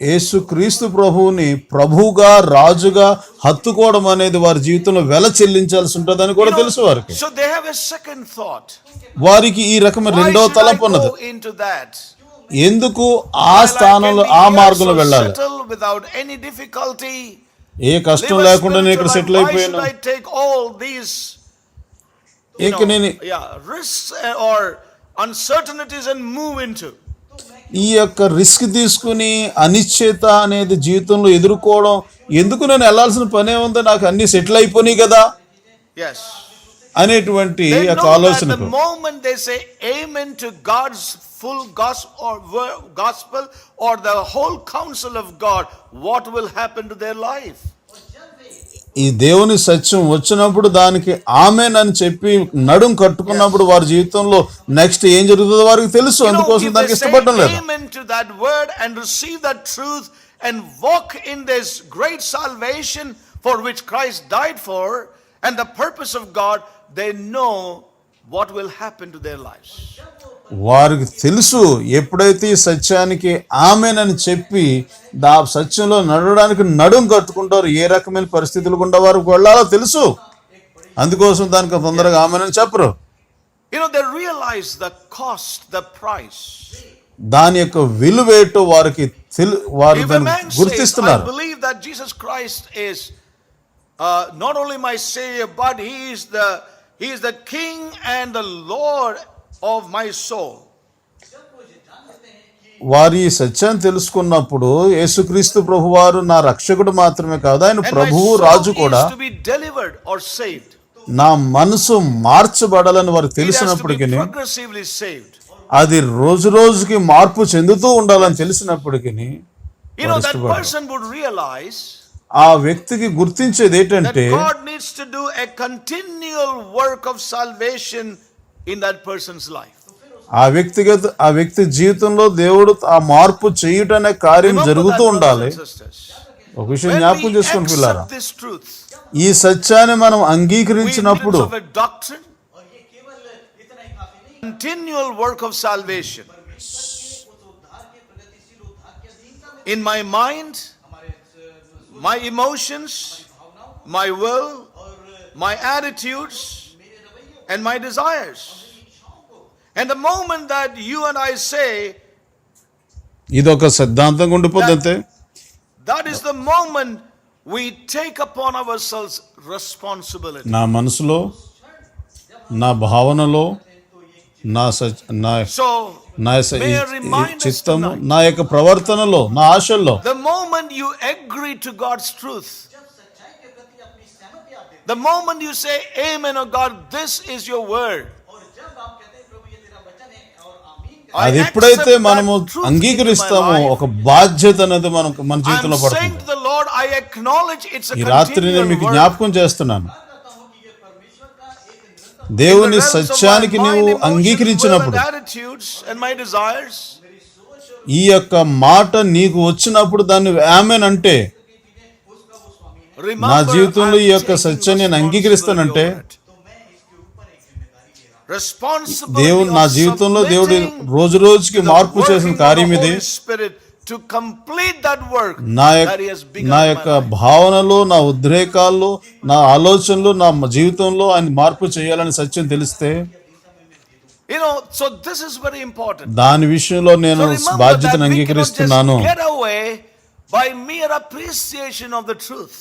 యేసుక్రీస్తు ప్రభువుని ప్రభువుగా, రాజుగా హత్తుకోవడం అనేది వారి జీవితంలో వెల చెల్లించాల్సి ఉంటుందని కూడా తెలుసు వారికి. So they have a second thought. వారికి ఈ రకమైన రెండవ తలంపు ఉన్నది. ఎందుకు ఆ స్థానంలో ఆ మార్గంలో వెళ్ళాలి? ఏ కష్టం లేకుండా నేను ఇక్కడ సెటిల్ అయిపోయాను, ఇక నేను ఈ యొక్క రిస్క్ తీసుకుని అనిశ్చిత అనేది జీవితంలో ఎదుర్కోవడం ఎందుకు? నేను వెళ్ళాల్సిన పనే ఉందో, నాకు అన్ని సెటిల్ అయిపోయినాయి కదా అనేటువంటి ఆలోచన. Full gospel or the whole counsel of God, what will happen to their life? ఈ దేవుని సత్యం వచ్చినప్పుడు దానికి ఆమేన్ అని చెప్పి నడుం కట్టుకున్నప్పుడు వారి జీవితంలో నెక్స్ట్ ఏం జరుగుతుందో వారికి తెలుసు. అందుకోసం దానికి ఇష్టపడడం లేదు. Amen to that word and receive that truth and walk in this great salvation for which Christ died for and the purpose of God, they know what will happen to their lives. వారికి తెలుసు ఎప్పుడైతే ఈ సత్యానికి ఆమెనని చెప్పి సత్యంలో నడవడానికి నడుం కట్టుకుంటారు, ఏ రకమైన పరిస్థితులు గుండా వారికి వెళ్ళాలో తెలుసు. అందుకోసం దానికి తొందరగా ఆమెనని చెప్పరు. They realize the cost, the price. దాని యొక్క విలువేటో వారికి వారు If a దాన్ని man says, I గుర్తిస్తున్నారు. believe that Jesus Christ is not only my Savior, but He is the King and the Lord of my soul. వారి ఈ సత్యాన్ని తెలుసుకున్నప్పుడు యేసుక్రీస్తు ప్రభువారు నా రక్షకుడు మాత్రమే కాదు, ఆయన And my ప్రభువు soul రాజు కూడా, is to be delivered or saved. నా మనసు మార్చబడాలని వారు It has to be తెలిసినప్పటికీ, progressively saved. అది రోజు రోజుకి మార్పు చెందుతూ ఉండాలని తెలిసినప్పటికీ That person would realize ఆ వ్యక్తికి గుర్తించేది that ఏంటంటే God needs to do a continual work of salvation in that person's life. ఆ వ్యక్తి జీవితంలో దేవుడు ఆ మార్పు చేయుటనే కార్యం Remember జరుగుతూ that, ఉండాలి. brothers and sisters. ఒక విషయం When జ్ఞాపకం we చేసుకుని పిల్లారా, accept this truth, ఈ సత్యాన్ని మనం we అంగీకరించినప్పుడు of a doctrine, continual work of salvation in my mind, my emotions, my will, my attitudes, and my desires. And the moment that you and I say, ఇదొక సిద్ధాంతంగా ఉండిపోద్ది అంతే. that is the moment we take upon ourselves responsibility. నా మనసులో, నా భావనలో, నా So, may I remind us చిత్తము, tonight, నా యొక్క ప్రవర్తనలో, నా ఆశల్లో, the moment you agree to God's truth, the moment you say, Amen, oh God, this is your word. అది ఎప్పుడైతే మనము అంగీకరిస్తామో ఒక బాధ్యత అనేది మన జీవితంలో I'm saying పడుతుంది. to the Lord, I acknowledge it's a ఈ రాత్రి నేను continual మీకు work. జ్ఞాపకం చేస్తున్నాను, దేవుని సత్యానికి నీవు అంగీకరించినప్పుడు, attitudes and my desires, ఈ యొక్క మాట నీకు వచ్చినప్పుడు దాన్ని ఆమేన్ అంటే, remember, నా జీవితంలో ఈ I'm యొక్క taking సత్యాన్ని నేను అంగీకరిస్తానంటే, responsibility over it. Responsibility దేవుడు నా of జీవితంలో దేవుడు submitting రోజు రోజుకి to the మార్పు చేసిన working of కార్యం the ఇది. Holy Spirit to complete that work నా that He has begun నా in యొక్క my life. భావనలో, నా ఉద్రేకాల్లో, నా ఆలోచనలో, నా జీవితంలో ఆయన మార్పు చేయాలని సత్యం తెలిస్తే, So this is very important. దాని విషయంలో నేను So remember బాధ్యతను that we cannot అంగీకరిస్తున్నాను. just get away by mere appreciation of the truth.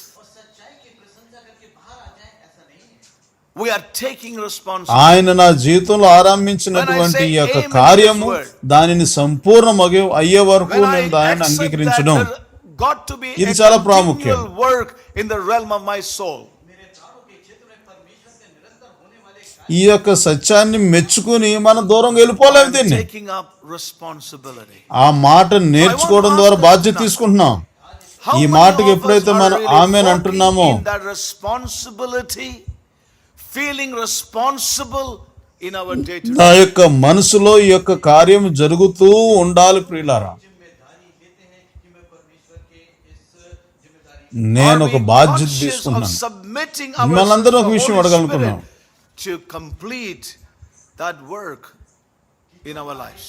We are taking responsibility. ఆయన నా జీవితంలో ఆరంభించినటువంటి ఈ యొక్క When I say కార్యము amen in His word, దానిని అయ్యే వరకు When I నేను దాన్ని accept అంగీకరించడం, that there got to be ఇది a చాలా ప్రాముఖ్యం. continual work in the realm of my soul. ఈ యొక్క సత్యాన్ని మెచ్చుకుని మనం దూరంగా వెళ్ళిపోలేము. I'm దీన్ని taking up responsibility. ఆ మాట నేర్చుకోవడం ద్వారా బాధ్యత తీసుకుంటున్నాం. How ఈ many మాటకి of ఎప్పుడైతే us are మనం really amen walking అంటున్నామో, in that responsibility, feeling responsible in our day-to-day? నా యొక్క మనసులో ఈ యొక్క కార్యం జరుగుతూ ఉండాలి ప్రియులారా. నేను ఒక బాధ్యత తీసుకుంటున్నాను. మిమ్మల్ని ఒక విషయం అడగాలనుకున్నాను. To complete that work in our lives.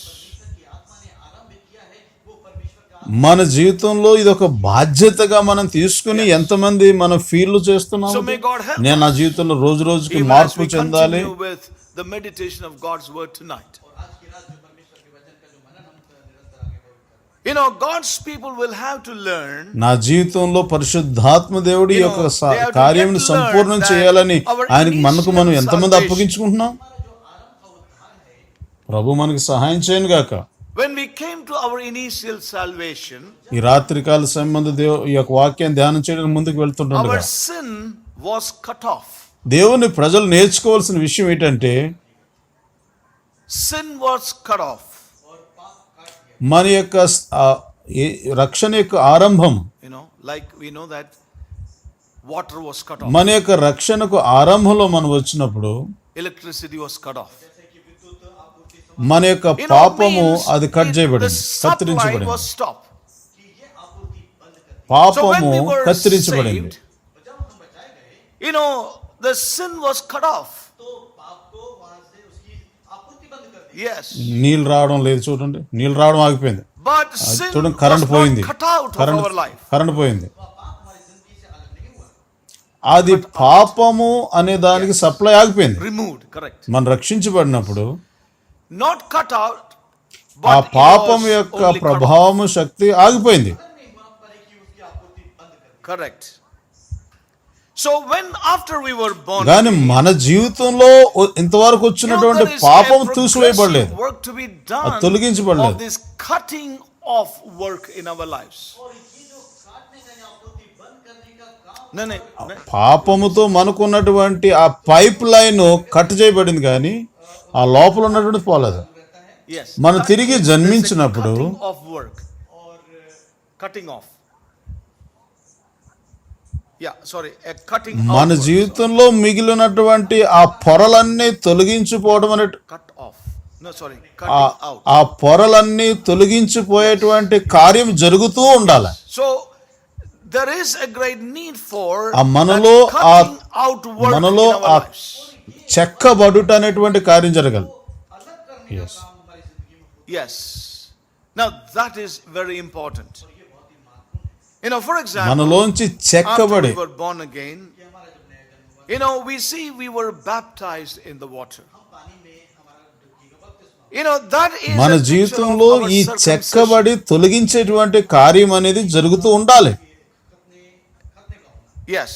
మన జీవితంలో ఇది ఒక బాధ్యతగా మనం తీసుకుని ఎంతమంది మనం ఫీల్ చేస్తున్నాము. So may God help నేను నా జీవితంలో రోజు రోజుకి Even as మార్పు we చెందాలి. continue with the meditation of God's word tonight. God's people will have to learn. నా జీవితంలో పరిశుద్ధాత్మ దేవుడి యొక్క they have to కార్యం get to సంపూర్ణం learn చేయాలని that our ఆయనకి మనకు మనం initial ఎంతమంది salvation- అప్పగించుకుంటున్నాం. ప్రభు మనకి సహాయం చేయను గాక. When we came to our initial salvation, ఈ రాత్రికాల సంబంధ ఈ యొక్క వాక్యాన్ని ధ్యానం చేయడానికి ముందుకు వెళ్తుండగా our sin was cut off. దేవుని ప్రజలు నేర్చుకోవాల్సిన విషయం ఏంటంటే, Sin was cut off. మన యొక్క రక్షణ యొక్క ఆరంభం, Like we know that water was cut off. మన యొక్క రక్షణకు ఆరంభంలో మనం వచ్చినప్పుడు Electricity was cut off. మన యొక్క పాపము అది కట్ the చేయబడింది, supply కత్తిరించబడింది. was stopped. So when పాపము we were కత్తిరించబడింది. saved, the sin was cut off. Yes. నీళ్ళు రావడం లేదు, చూడండి నీళ్ళు రావడం ఆగిపోయింది. But sin చూడండి was కరెంట్ పోయింది, not cut out of our life. Current పోయింది. అది పాపము అనే దానికి సప్లై ఆగిపోయింది. Removed, correct. మనం రక్షించబడినప్పుడు Not cut out, ఆ but it పాపం was యొక్క only cut off. ప్రభావము శక్తి ఆగిపోయింది. Correct. So when after we were born, కానీ మన జీవితంలో ఇంతవరకు వచ్చినటువంటి there is పాపం a తీసివేయబడలేదు, progressive work to be అది done తొలగించబడలేదు. of this cutting off work in our lives. No, no, no. పాపముతో మనకున్నటువంటి ఆ పైప్ లైన్ కట్ చేయబడింది, కానీ ఆ లోపల ఉన్నటువంటి పోలేదు. Yes. మనం తిరిగి There's a జన్మించినప్పుడు cutting off work or cutting off. Yeah, sorry, a cutting మన out work. జీవితంలో మిగిలినటువంటి ఆ పొరలన్నీ తొలగించిపోవడం అనే Cut off. No, sorry, ఆ cutting out. ఆ పొరలన్నీ తొలగించిపోయేటువంటి కార్యం జరుగుతూ ఉండాలి. So there is a great need for ఆ మనలో that cutting out work in మనలో our ఆ lives. చెక్కబడుట అనేటువంటి కార్యం జరగాలి. Yes. Yes. Now that is very important. You know, for example, మనలోంచి after చెక్కబడి we were born again, we see we were baptized in the water. That is మన a picture of జీవితంలో our ఈ circumcision. చెక్కబడి తొలగించేటువంటి కార్యం అనేది జరుగుతూ ఉండాలి. Yes.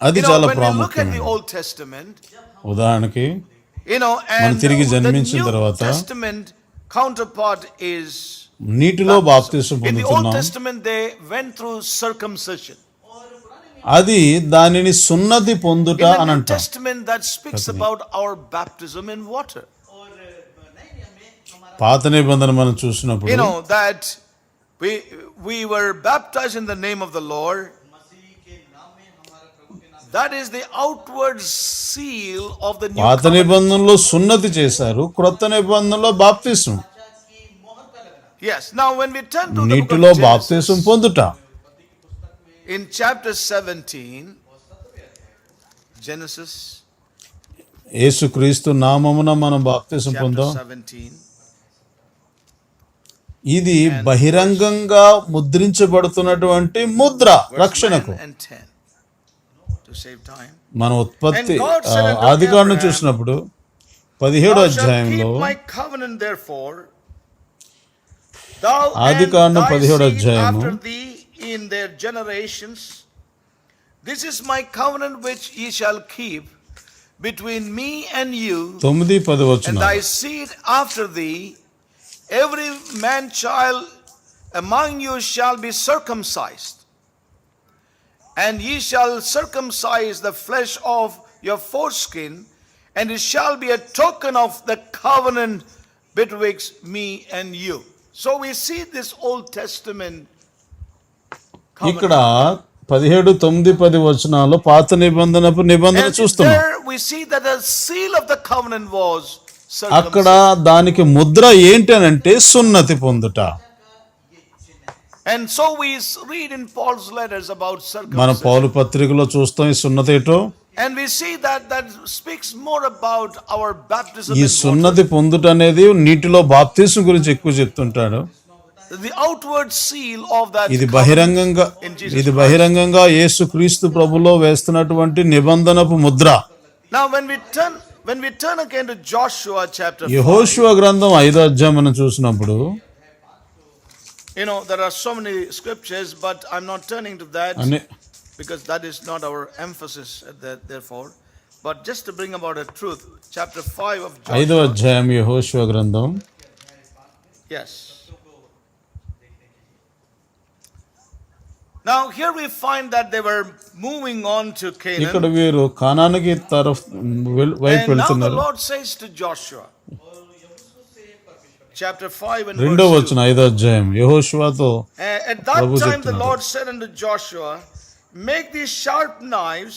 అది చాలా When we look at the ప్రాముఖ్యమైనది. Old Testament, ఉదాహరణకి and మనం తిరిగి the జన్మించిన New తర్వాత Testament counterpart is నీటిలో బాప్తిసం in the Old పొందుతున్నాం. Testament they went through circumcision. అది దానిని సున్నతి పొందుట In the అని New అంటాం. Testament that speaks about our baptism in water. పాత నిబంధన మనం చూసినప్పుడు That we were baptized in the name of the Lord. That is the outward seal of the new పాత covenant. నిబంధనలో సున్నతి చేశారు, క్రొత్త నిబంధనలో బాప్తిసం. Yes. Now when we turn to the book నీటిలో of బాప్తిసం Genesis, పొందుట in chapter 17, Genesis యేసుక్రీస్తు నామమున మనం బాప్తిసం chapter పొందాం. 17, ఇది బహిరంగంగా ముద్రించబడుతున్నటువంటి ముద్ర verse రక్షణకు. 9 and 10. To save time. మన ఉత్పత్తి And God said unto Adikandam Abraham, చూసినప్పుడు 17వ Thou shalt అధ్యాయంలో keep my covenant therefore, thou and Adikandam thy 17వ seed అధ్యాయము. after thee in their generations. This is my covenant which ye shall keep between me and you, 9-10 and వచనాలు. thy seed after thee. Every man child among you shall be circumcised, and ye shall circumcise the flesh of your foreskin, and it shall be a token of the covenant betwixt me and you. So we see this Old Testament ఇక్కడ covenant. 17-9-10 వచనాల్లో పాత నిబంధనపు నిబంధన And చూస్తున్నాం. there we see that the seal of the covenant was అక్కడ circumcision. దానికి ముద్ర ఏంటి అని అంటే సున్నతి పొందుట. And so we read in Paul's letters about మన circumcision. పౌలు పత్రికలో చూస్తాం ఈ సున్నతి ఏంటో. And we see that speaks more about our baptism ఈ in water. సున్నతి పొందుట అనేది నీటిలో బాప్తిసం గురించి ఎక్కువ చెప్తుంటాడు. The outward seal of that ఇది covenant బహిరంగంగా in Jesus ఇది Christ. బహిరంగంగా యేసుక్రీస్తు ప్రభులో వేస్తున్నటువంటి నిబంధనపు Mudra. Now when we turn again to Joshua chapter 5, యెహోషువ గ్రంథం 5వ అధ్యాయం మనం చూసినప్పుడు there are so many scriptures, but I'm not turning to that అనే because that is not our emphasis therefore. But just to bring about a truth, chapter 5 of 5వ Joshua. అధ్యాయం యెహోషువ గ్రంథం. Yes. Now here we find that they were moving on to ఇక్కడ Canaan. వీరు కానానికి వైపు And now the వెళ్తున్నారు. Lord says to Joshua, chapter 5 and 2వ verse 2. వచనం 5వ అధ్యాయం యెహోషువతో At that Prabhu time the చెప్తున్నాడు. Lord said unto Joshua, make these sharp knives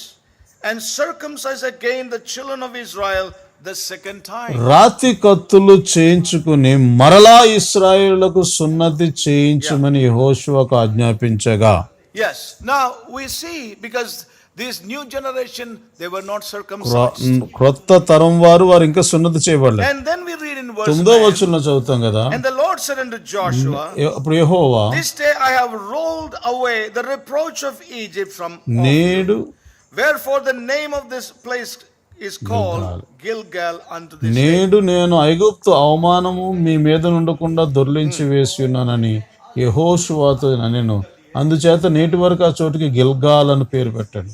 and circumcise again the children of Israel the second time. రాతి కత్తులు చేయించుకుని మరలా ఇశ్రాయేలులకు సున్నతి చేయించమని యెహోషువకు ఆజ్ఞాపించగా. Yes. Now we see, because This new generation, they were not circumcised. క్రొత్త తరం వారు ఇంకా సున్నతి చేయబడలేదు. And then we read in verse 9వ 9, వచనంలో చదువుతాం కదా, and the Lord said unto Joshua, అప్పుడు యెహోవా, this day I have rolled away the reproach of Egypt from off you. నేడు Wherefore the name of this place is called Gilgal unto this day. నేడు నేను ఐగుప్తు అవమానము మీ మీద నుండకుండా దొర్లించి వేసి ఉన్నానని యెహోషువతో అనెను. అందుచేత నేటి వరకు ఆ చోటుకి గిల్గాల్ అని పేరు పెట్టాడు.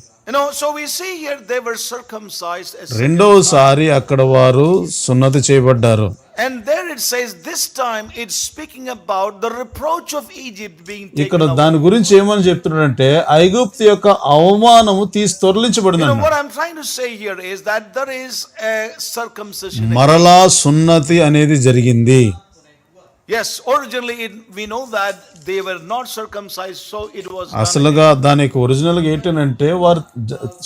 So we see here they were circumcised as రెండవసారి అక్కడ వారు సున్నతి చేయబడ్డారు. and there it says this time it's speaking about the reproach of Egypt being taken ఇక్కడ away. దాని గురించి ఏమని చెప్తున్నాడంటే ఐగుప్తు యొక్క అవమానము తొలగించబడింది. What I'm trying to say here is that there is a circumcision. మరలా సున్నతి అనేది జరిగింది. Yes, originally we know that they were not circumcised, so it was done. అసలుగా దానికి ఒరిజినల్ గా ఏంటంటే వారు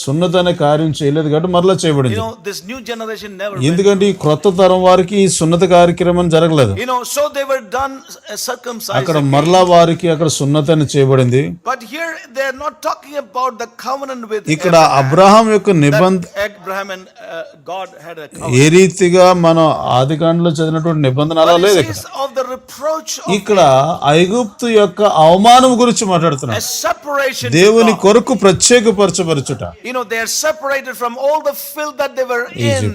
సున్నతి అనే కార్యం చేయలేదు కాబట్టి మరలా చేయబడింది. This new generation never ఎందుకంటే ఈ క్రొత్త తరం వారికి ఈ సున్నతి కార్యక్రమం జరగలేదు. so they were done circumcised. అక్కడ మరలా వారికి అక్కడ సున్నతి అని చేయబడింది. But here they are not talking about the covenant with ఇక్కడ అబ్రహాం యొక్క నిబంధన, Abraham and God had a covenant. ఏ రీతిగా మనం ఆదికాండలో చదివినటువంటి నిబంధన అలా లేదు. Of the reproach of ఇక్కడ ఐగుప్తు యొక్క అవమానం గురించి మాట్లాడుతున్నాడు. a separation to దేవుని God. కొరకు ప్రత్యేకపరచబరచుట. They are separated from all the filth that they were in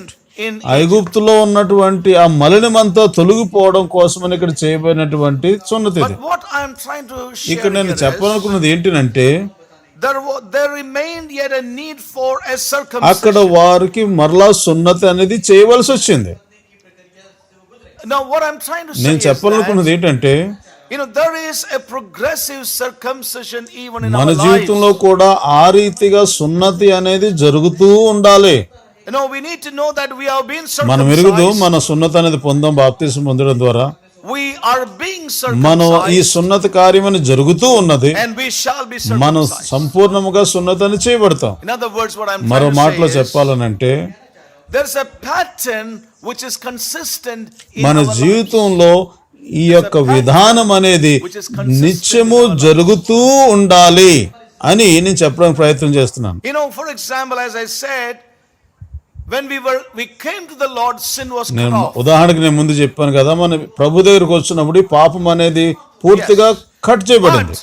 ఐగుప్తులో ఉన్నటువంటి ఆ మలినమంతా తొలగిపోవడం కోసమని ఇక్కడ చేయబడినటువంటి సున్నతి ఇది. But what I am trying to share ఇక్కడ నేను here చెప్పాలనుకున్నది ఏంటంటే there remained yet a need for a అక్కడ circumcision. వారికి మరలా సున్నతి అనేది చేయవలసి వచ్చింది. Now what I'm trying to say నేను is చెప్పాలనుకున్నది ఏంటంటే that there is a progressive circumcision even in మన our lives. జీవితంలో కూడా ఆ రీతిగా సున్నతి అనేది జరుగుతూ ఉండాలి. We need to know that we have been మనం ఎరుగుదు circumcised. మన సున్నతి అనేది బాప్తిసం పొందడం ద్వారా We are being మనం ఈ circumcised సున్నతి కార్యం అని జరుగుతూ ఉన్నది. and we shall be మనం circumcised. సంపూర్ణముగా సున్నతి అని చేయబడతాం. In other words, what I'm మరో trying to మాటలో say is చెప్పాలనంటే there's a pattern which is consistent in మన our lives. జీవితంలో ఈ యొక్క విధానం అనేది నిత్యము జరుగుతూ ఉండాలి అని నేను చెప్పడానికి ప్రయత్నం చేస్తున్నాను. For example, as I said, when we came to the Lord, sin was cut నేను off. ఉదాహరణకి నేను ముందు చెప్పాను కదా, మన ప్రభు దగ్గరకు వచ్చినప్పుడు ఈ పాపం అనేది పూర్తిగా కట్ చేయబడింది.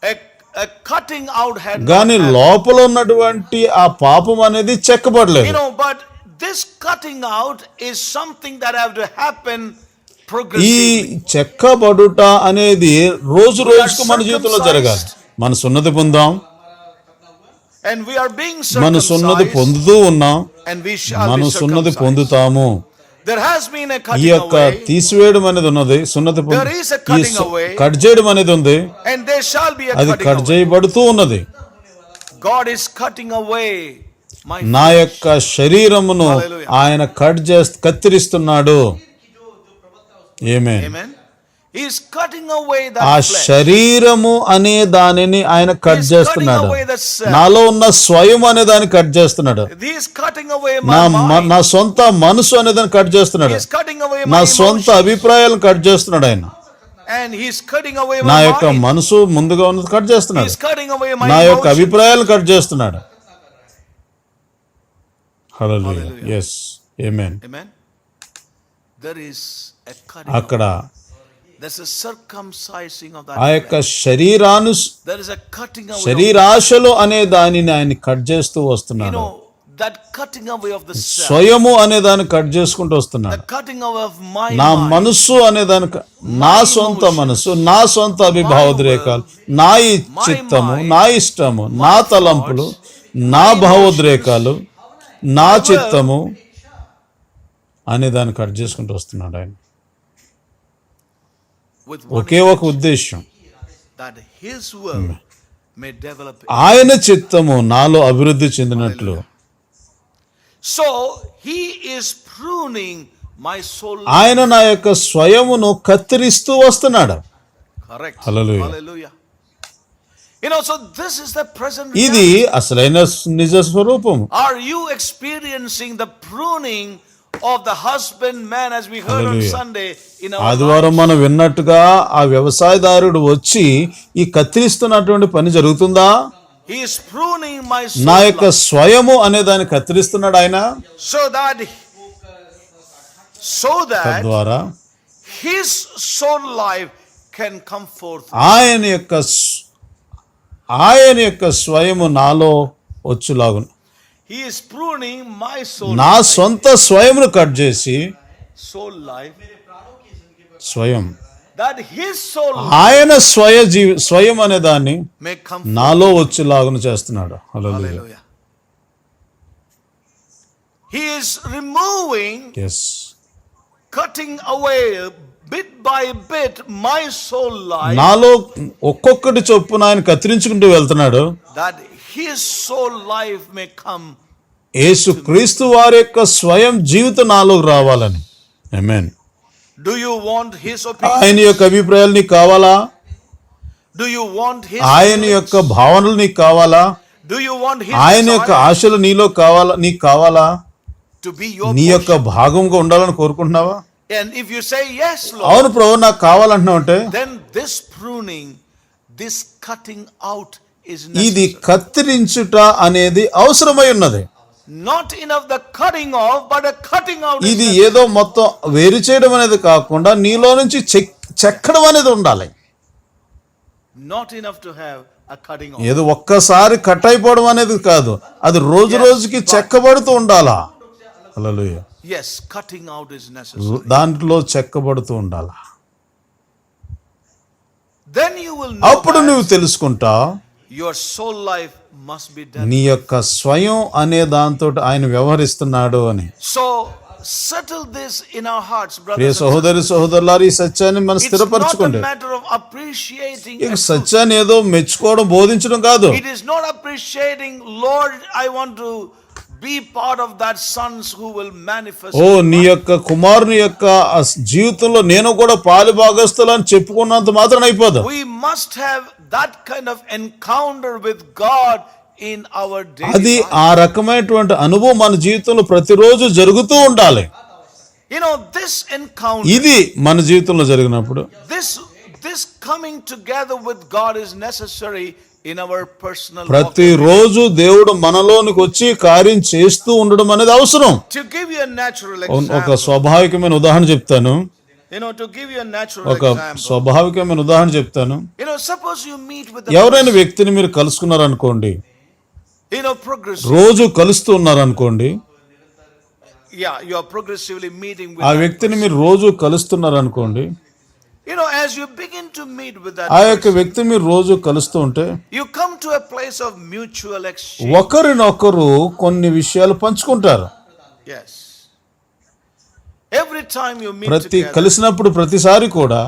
But a cutting out had not కానీ happened. లోపల ఉన్నటువంటి ఆ పాపం అనేది చెక్కబడలేదు. But this cutting out is something that have to happen ఈ progressively. చెక్కబడుట అనేది రోజు రోజుకు మన జీవితంలో జరగాలి. మన సున్నతి పొందాం, And we are being మన సున్నతి circumcised పొందుతూ ఉన్నాం, and we shall మన be సున్నతి circumcised. పొందుతాము. There has been a ఈ cutting యొక్క away తీసివేయడం అనేది ఉన్నది, సున్నతి There is a cutting away. Cut చేయడం అనేది ఉంది, and there shall be a అది cutting కట్ away. చేయబడుతూ ఉన్నది. God is cutting away my నా యొక్క శరీరమును Hallelujah. ఆయన కత్తిరిస్తున్నాడు. ఆమేన్. Amen. He is cutting away that ఆ flesh. శరీరము అనే దానిని ఆయన కట్ He is చేస్తున్నాడు. cutting away the self. నాలో ఉన్న స్వయం అనే దాన్ని కట్ చేస్తున్నాడు. He is cutting away నా my mind. నా సొంత మనసు అనే దాన్ని కట్ He చేస్తున్నాడు. is cutting away నా my సొంత emotions. అభిప్రాయాలను కట్ చేస్తున్నాడు ఆయన. And he is cutting away నా my యొక్క mind. మనసు ముందుగా ఉన్నది కట్ He చేస్తున్నాడు. is cutting away my నా యొక్క emotions. అభిప్రాయాలను కట్ చేస్తున్నాడు. హల్లెలూయా. Hallelujah. yes amen. Amen. There is a cutting. అక్కడ There's a circumcising of ఆ that. యొక్క శరీరాను There is a cutting away. శరీరాశలు అనే దానిని ఆయన కట్ చేస్తూ వస్తున్నాడు. That cutting away of the self. స్వయము అనే దాన్ని కట్ చేసుకుంటూ వస్తున్నాడు. The cutting away of my నా mind. మనస్సు అనే దాని నా సొంత మనసు, నా సొంత భావోద్రేకాలు, నా చిత్తము, నా ఇష్టము, నా తలంపులు, నా భావోద్రేకాలు, నా చిత్తము అనే దాన్ని కట్ చేసుకుంటూ వస్తున్నాడు ఆయన. With ఒకే ఒక ఉద్దేశం, that his will may develop. ఆయన చిత్తము నాలో అభివృద్ధి చెందినట్లు. So he is pruning my soul. ఆయన నా యొక్క స్వయమును కత్తిరిస్తూ వస్తున్నాడు. Correct. Hallelujah. Hallelujah. So this is the present ఇది reality. అసలైన నిజ స్వరూపము. Are you experiencing the pruning of the husbandman as we heard on Hallelujah. Sunday in our ఆదివారం lives? మనం విన్నట్టుగా ఆ వ్యవసాయదారుడు వచ్చి ఈ కత్తిరిస్తున్నటువంటి పని జరుగుతుందా? He is pruning my నా soul యొక్క స్వయము అనే దాన్ని కత్తిరిస్తున్నాడు ఆయన. so that తద్వారా his soul life can come forth. ఆయన యొక్క స్వయము నాలో వచ్చులాగును. He is pruning my soul నా సొంత స్వయమును కట్ చేసి soul life, స్వయం that his soul ఆయన స్వయం అనే దాన్ని may come నాలో వచ్చేలాగున చేస్తున్నాడు. హల్లెలూయా. Hallelujah. He is removing, yes cutting away bit by bit my soul life, నాలో ఒక్కొక్కటి చొప్పున ఆయన కత్తిరించుకుంటూ వెళ్తున్నాడు. that his soul life may come. యేసు క్రీస్తు వారి యొక్క స్వయం జీవితం నాలోకి రావాలని. ఆమేన్. Do you want his opinion? ఆయన యొక్క అభిప్రాయాలు నీకు కావాలా? Do you want his ఆయన feelings? యొక్క భావనలు నీకు కావాలా? Do you want his ఆయన యొక్క desire ఆశలు నీలో కావాలా? నీకు కావాలా? to be your నీ యొక్క portion? భాగంగా ఉండాలని కోరుకుంటున్నావా? And if you say yes, Lord, అవును ప్రభు నాకు కావాలంటున్నావు అంటే then this pruning, this cutting out is ఇది necessary. కత్తిరించుట అనేది అవసరమై ఉన్నది. Not enough the cutting off, but a cutting out is ఇది necessary. ఏదో మొత్తం వేరు చేయడం అనేది కాకుండా నీలో నుంచి చెక్కడం అనేది ఉండాలి. Not enough to have a cutting off. ఏదో ఒక్కసారి కట్ అయిపోవడం అనేది కాదు, అది రోజు రోజుకి చెక్కబడుతూ ఉండాలా. హల్లెలూయా. Yes, cutting out is necessary. దాంట్లో చెక్కబడుతూ ఉండాలా. Then you will know అప్పుడు that నువ్వు తెలుసుకుంటా your soul life must be done. నీ యొక్క స్వయం అనే దాంతో ఆయన వ్యవహరిస్తున్నాడు అని. So settle this in our hearts, Priya brothers and సహోదరి సహోదరులారా, ఈ సత్యాన్ని మనం sisters. It's not a స్థిరపరచుకోండి. matter of appreciating. ఈ సత్యాన్ని ఏదో మెచ్చుకోవడం బోధించడం కాదు. It is not appreciating, Lord, I want to be part of that sons who will manifest. ఓ నీ యొక్క కుమారుని యొక్క ఆ జీవితంలో నేను కూడా పాలుభాగస్తులని చెప్పుకున్నంత మాత్రం అయిపోదు. We must have that kind of encounter with God in our daily అది life. ఆ రకమైనటువంటి అనుభవం మన జీవితంలో ప్రతిరోజు జరుగుతూ ఉండాలి. You know, this encounter, ఇది మన జీవితంలో జరిగినప్పుడు this coming together with God is necessary in our personal walk. ప్రతిరోజు దేవుడు మనలోనికి వచ్చి కార్యం చేస్తూ ఉండడం అనేది అవసరం. To give you a natural ఒక example, స్వాభావికమైన ఉదాహరణ చెప్తాను. to give you a natural ఒక example, స్వాభావికమైన ఉదాహరణ చెప్తాను. suppose you meet with ఎవరైనా వ్యక్తిని మీరు కలుసుకున్నారనుకోండి, progressive. రోజు కలుస్తూ ఉన్నారనుకోండి, Yeah, you are progressively meeting with ఆ that వ్యక్తిని person. మీరు రోజు కలుస్తున్నారనుకోండి, As you begin to meet with that ఆ యొక్క person, వ్యక్తి మీరు రోజు కలుస్తూ ఉంటే you come to a place of mutual exchange. ఒకరినొకరు కొన్ని విషయాలు పంచుకుంటారు. Yes. Every time you meet ప్రతి together, కలిసినప్పుడు ప్రతిసారి కూడా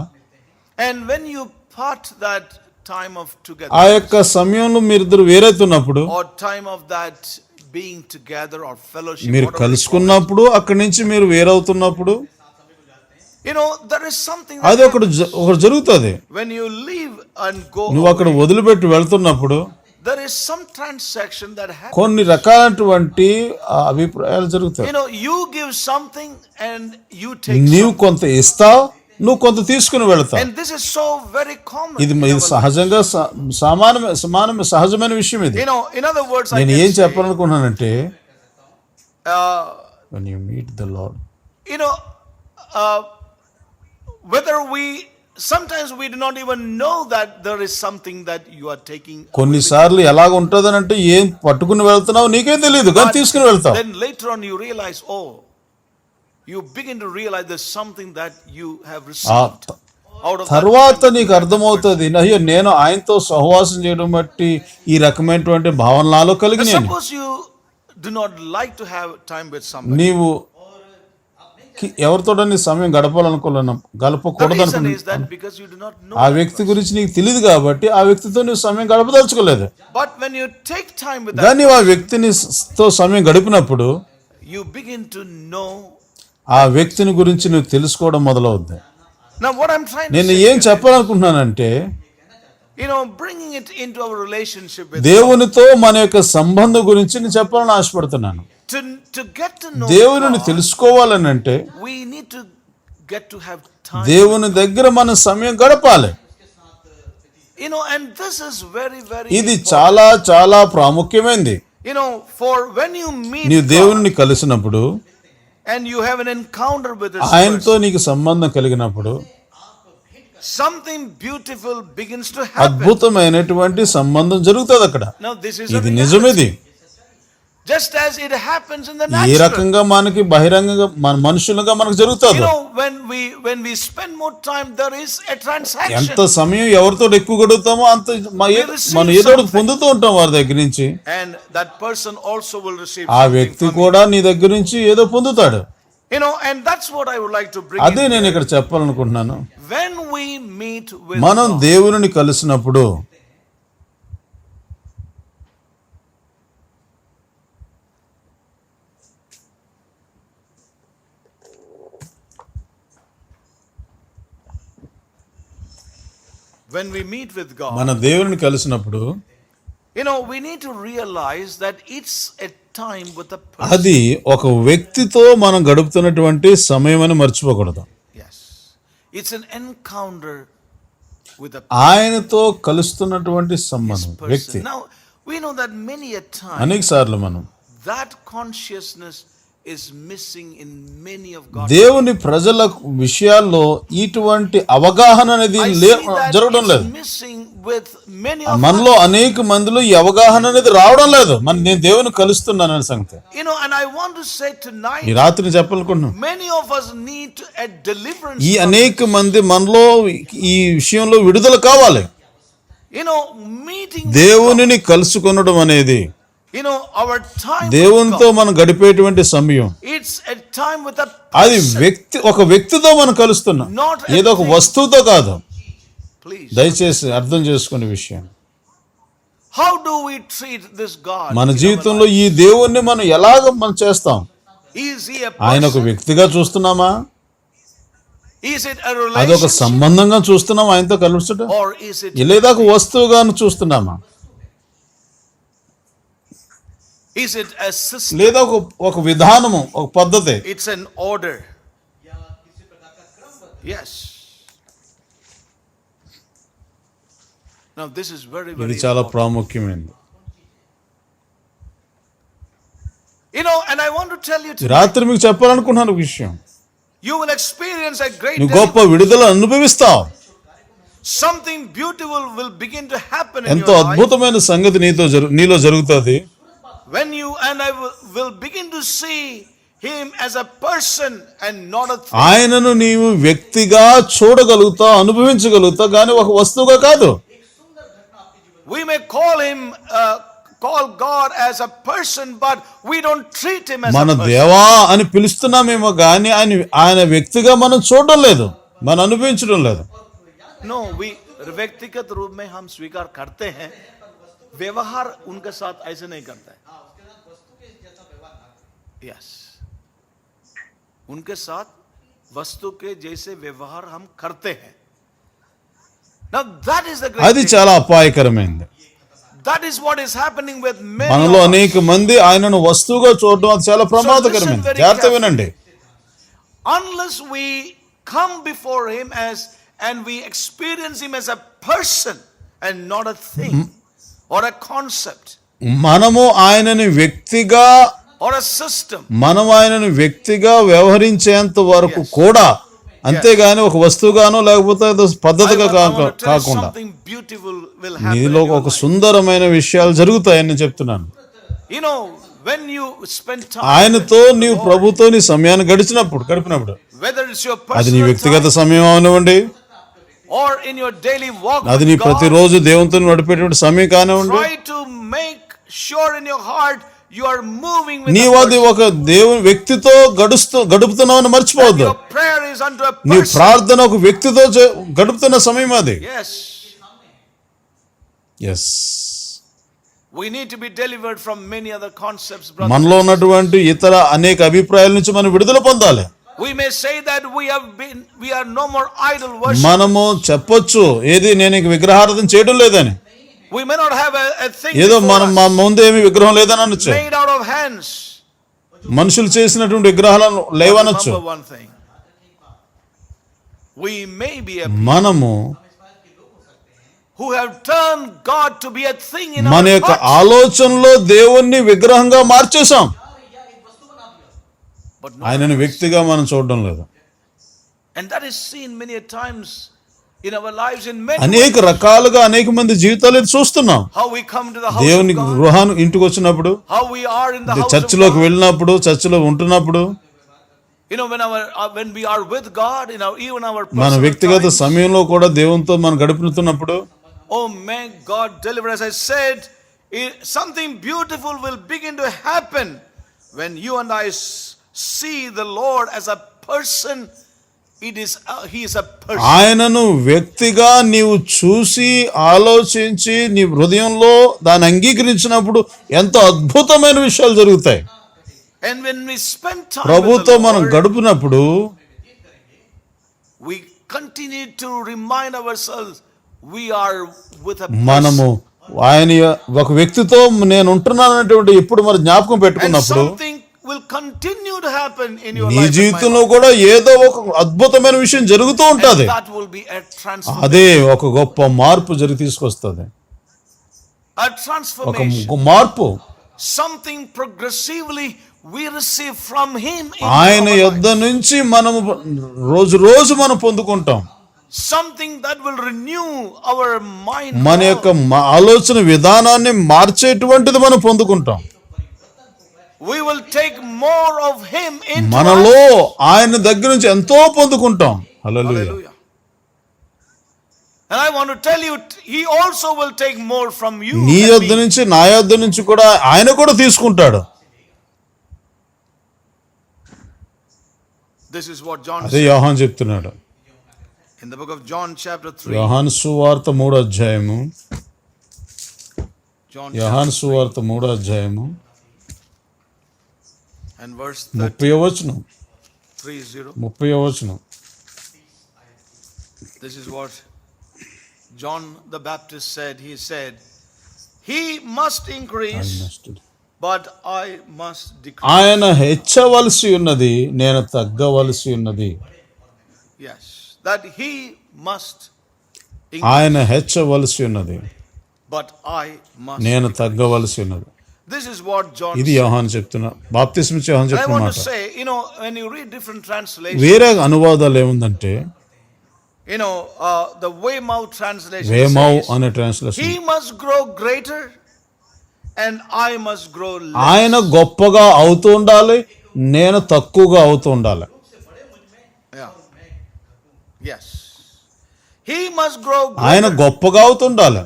and when you part that time of ఆ together, యొక్క సమయంలో మీరిద్దరు వేరైతున్నప్పుడు, or time of that being together or fellowship, మీరు whatever you call it, కలుసుకున్నప్పుడు అక్కడి నుంచి మీరు వేరవుతున్నప్పుడు there is something అది that ఒకటి జరుగుతుంది. when you leave and go నువ్వు అక్కడ away, వదిలిపెట్టి వెళ్తున్నప్పుడు there is some transaction that happens. కొన్ని రకాలైనటువంటి అభిప్రాయాలు జరుగుతాయి. You give something and you take నీవు something. కొంత ఇస్తావు, నువ్వు కొంత తీసుకుని వెళ్తావు. And this is so very common. ఇది in ఇది our life. సహజంగా సహజమైన విషయం ఇది. In other words, I నేను can ఏం say, చెప్పాలనుకున్నానంటే, uh, when you meet the Lord, whether sometimes we do not even know that there is something that you are taking. కొన్నిసార్లు ఎలాగ ఉంటుందనంటే ఏం పట్టుకుని వెళ్తున్నావు నీకే తెలియదు, కానీ తీసుకుని వెళ్తావు. Then later on you realize, you begin to realize there's something that you have received out of తర్వాత నీకు అర్థమవుతుంది, అయ్యో నేను ఆయనతో సహవాసం చేయడం బట్టి ఈ రకమైనటువంటి భావన నాలో that. కలిగినాయి. Suppose you do not like to have time with somebody. నీవు ఎవరితో నీ సమయం The గడపకూడదు reason is that because you do not know. ఆ వ్యక్తి గురించి నీకు తెలియదు కాబట్టి ఆ వ్యక్తితో నువ్వు సమయం గడపదలుచుకోలేదు. But when you take time with that, కానీ ఆ వ్యక్తితో సమయం గడిపినప్పుడు you begin to know. ఆ వ్యక్తిని గురించి నువ్వు తెలుసుకోవడం మొదలవుద్ది. Now what I'm trying to నేను say, ఏం చెప్పాలనుకుంటున్నానంటే, bringing it into our relationship with దేవునితో మన యొక్క సంబంధం గురించి నేను చెప్పాలని ఆశపడుతున్నాను. to get to know దేవుని God, తెలుసుకోవాలని అంటే we need to get to have time. దేవుని దగ్గర మన సమయం గడపాలి. and this is very, very ఇది important. చాలా చాలా ప్రాముఖ్యమైనది. For when you meet నీవు God దేవుని కలిసినప్పుడు, and you have an encounter with this ఆయనతో person, నీకు సంబంధం కలిగినప్పుడు something beautiful begins to happen. అద్భుతమైనటువంటి సంబంధం జరుగుతుంది అక్కడ. Now this is a ఇది reality. నిజమిది. Just as it happens in the A natural. రకంగా మనకి బహిరంగంగా మన మనుషులుగా మనకు జరుగుతుంది. When we spend more time, there is a transaction. ఎంత సమయం ఎవరితో ఎక్కువ గడుపుతామో అంత మనం ఏదో ఒకటి పొందుతూ ఉంటాం వారి దగ్గర నుంచి. And that person also will receive ఆ something వ్యక్తి from you. కూడా నీ దగ్గర నుంచి ఏదో పొందుతాడు. And that's what I would like to bring అదే in. నేను ఇక్కడ చెప్పాలనుకుంటున్నాను. When we meet with మనం God, దేవుని కలిసినప్పుడు when we meet with God, మన దేవుని కలిసినప్పుడు we need to realize that it's a time with a person. అది ఒక వ్యక్తితో మనం గడుపుతున్నటువంటి సమయం అని మర్చిపోకూడదు. Yes. It's an encounter with a ఆయనతో కలుస్తున్నటువంటి సంబంధం వ్యక్తి. person. Now, we know that many a time అనేక సార్లు మనం that consciousness is missing in many of God's దేవుని ప్రజల విషయాల్లో ఇటువంటి అవగాహన అనేది I see that జరగడం it's లేదు. missing with many of మనలో అనేక మందిలో ఈ అవగాహన అనేది రావడం లేదు. నేను దేవుని కలుస్తున్నాను అనే సంగతి. and I want to say tonight, ఈ రాత్రి చెప్పాలనుకుంటున్నాను, many of us need a deliverance. ఈ అనేక మంది మనలో ఈ విషయంలో విడుదల కావాలి. Meeting దేవునిని కలుసుకొనడం అనేది, our time దేవునితో మనం గడిపేటువంటి సమయం, it's a time with a అది person. ఒక వ్యక్తితో మనం కలుస్తున్నాం, ఏదో ఒక వస్తువుతో కాదు. Please, దయచేసి అర్థం చేసుకునే విషయం. how do we treat this God? మన జీవితంలో ఈ దేవుణ్ణి మనం ఎలాగ మనం చేస్తాం? Is he a ఆయన ఒక person? వ్యక్తిగా చూస్తున్నామా? Is it a అదొక relationship? సంబంధంగా చూస్తున్నామా ఆయనతో కలుసుట? Or is it లేదా ఒక వస్తువుగాను చూస్తున్నామా? is it a system? లేదా ఒక విధానము, ఒక పద్ధతి? It's an order. Yes. Now this is very, very ఇది చాలా important. ప్రాముఖ్యమైనది. And I want to tell you ఈ today, రాత్రి మీకు చెప్పాలనుకున్నాను ఒక విషయం. you will experience a great నువ్వు deliverance. గొప్ప విడుదల అనుభవిస్తావు. Something beautiful will begin to happen in ఎంతో your life అద్భుతమైన సంగతి నీలో జరుగుతుంది. when you and I will begin to see him as a person and not a thing. ఆయనను నీవు వ్యక్తిగా చూడగలుగుతావు, అనుభవించగలుగుతావు, కానీ ఒక వస్తువుగా కాదు. We may call God as a person, but we don't treat him as a మన person. దేవా అని పిలుస్తున్నామేమో కానీ ఆయన వ్యక్తిగా మనం చూడడం లేదు, మనం అనుభవించడం లేదు. No, we व्यक्तिगत रूप में हम स्वीकार करते हैं, व्यवहार उनके साथ ऐसे नहीं करता है. Yes. उनके साथ वस्तु के जैसे व्यवहार हम करते हैं. Now that is the great అది thing. చాలా అపాయకరమైనది. That is what is happening with many మనలో of us. అనేక మంది ఆయనను వస్తువుగా చూడడం అది చాలా ప్రమాదకరమైనది. very జాగ్రత్త carefully. వినండి. Unless we come before him and we experience him as a person and not a thing or a concept మనము ఆయనని వ్యక్తిగా or a system. మనం ఆయనను వ్యక్తిగా వ్యవహరించేంత వరకు కూడా, అంతేగాని ఒక వస్తువుగానో లేకపోతే ఏదో పద్ధతిగా I want to tell you కాకుండా something beautiful will happen. నీలో in your ఒక life. సుందరమైన విషయాలు జరుగుతాయని నేను చెప్తున్నాను. When you spend time ఆయనతో with the నీవు Lord, ప్రభుతో నీ సమయాన్ని గడిపినప్పుడు whether it's your అది నీ personal వ్యక్తిగత time సమయం అవనివ్వండి, or in your daily walk అది with నీ God, ప్రతిరోజు దేవునితో నడిపేటువంటి సమయం కానివ్వండి, try to make sure in your heart you are moving with నీవు the అది person. ఒక దేవుని వ్యక్తితో గడుపుతున్నావని మర్చిపోవద్దు. Your prayer is unto a నీ person. ప్రార్థన ఒక వ్యక్తితో గడుపుతున్న సమయం అది. Yes. Yes, We need to be delivered from many other concepts, brothers. మనలో ఉన్నటువంటి ఇతర అనేక అభిప్రాయాల నుంచి మనం విడుదల పొందాలి. We may say that we are no more idol worship. మనము చెప్పొచ్చు ఏది నేను ఇంక విగ్రహారాధన చేయడం లేదని, We may not have a thing ఏదో before మనం us మా ముందు ఏమి విగ్రహం లేదని అనొచ్చు, made out of hands. మనుషులు చేసినటువంటి విగ్రహాలను లేవనొచ్చు. Remember one thing. We may be a మనము who have turned God to be a thing in మన our యొక్క hearts. ఆలోచనలో దేవుణ్ణి విగ్రహంగా మార్చేశాం. But no, ఆయనను వ్యక్తిగా మనం చూడడం లేదు. and that is seen many a times in our lives in many అనేక రకాలుగా అనేక మంది జీవితాలు ఇది చూస్తున్నాం. how we come to the house దేవుని of God, గృహానికి ఇంటికి వచ్చినప్పుడు, how we are in the house of చర్చిలోకి God. వెళ్ళినప్పుడు, చర్చిలో ఉంటున్నప్పుడు, You know, when we are with God in our even our మన personal వ్యక్తిగత times, సమయంలో కూడా దేవునితో మనం గడుపుతున్నప్పుడు, oh may God deliver. As I said, something beautiful will begin to happen when you and I see the Lord as a person. He is a person. ఆయనను వ్యక్తిగా నీవు చూసి ఆలోచించి నీ హృదయంలో దాన్ని అంగీకరించినప్పుడు ఎంతో అద్భుతమైన విషయాలు జరుగుతాయి. And when we spend time with ప్రభుతో the మనం Lord, గడుపునప్పుడు we continue to remind ourselves we are with a మనము person. ఆయన ఒక వ్యక్తితో నేను ఉంటున్నాననేటువంటి ఎప్పుడు మరి జ్ఞాపకం And పెట్టుకున్నప్పుడు something will continue to happen in your నీ life. and my జీవితంలో life. కూడా ఏదో ఒక అద్భుతమైన విషయం జరుగుతూ And ఉంటది. that will be a transformation. అదే ఒక గొప్ప మార్పు జరిగి తీసుకొస్తుంది. A ఒక transformation. మార్పు Something progressively we receive from Him. in ఆయన our యొద్ద lives. నుంచి మనము రోజు రోజు మనం పొందుకుంటాం. Something that will renew our mind. మన యొక్క ఆలోచన విధానాన్ని మార్చేటువంటిది మనం పొందుకుంటాం. We will take more of Him into మనలో us. ఆయన దగ్గర నుంచి ఎంతో పొందుకుంటాం. హల్లెలూయా. Hallelujah. And I want to tell you, He also will take more from you. నీ and యొద్ద me. నుంచి నా యొద్ద నుంచి కూడా ఆయన కూడా తీసుకుంటాడు. This is what John అదే said యోహాను చెప్తున్నాడు. in the book of John chapter 3. యోహాను సువార్త 3వ అధ్యాయము. John యోహాను chapter సువార్త 3వ అధ్యాయము 3 and verse 30వ వచనం. 30. 30వ వచనం. This is what John the Baptist said. He said, He must increase, but I must decrease. ఆయన హెచ్చవలసి ఉన్నది, నేను తగ్గవలసి ఉన్నది. Yes, that He must ఆయన increase, హెచ్చవలసి ఉన్నది, but I must నేను decrease. తగ్గవలసి ఉన్నది. This is what John ఇది said. యోహాను చెప్తున్నా, బాప్తిస్మిచ్చే యోహాను And I చెప్తున్న want మాట. to say, when you read different translations, వేరే అనువాదాలు ఏముందంటే the Weymouth translation వేమౌ says, అనే translation, He must grow greater and I must grow less. ఆయన గొప్పగా అవుతూ ఉండాలి, నేను తక్కువగా అవుతూ ఉండాలి. Yeah. Yes. He must grow ఆయన greater గొప్పగా అవుతుండాలి,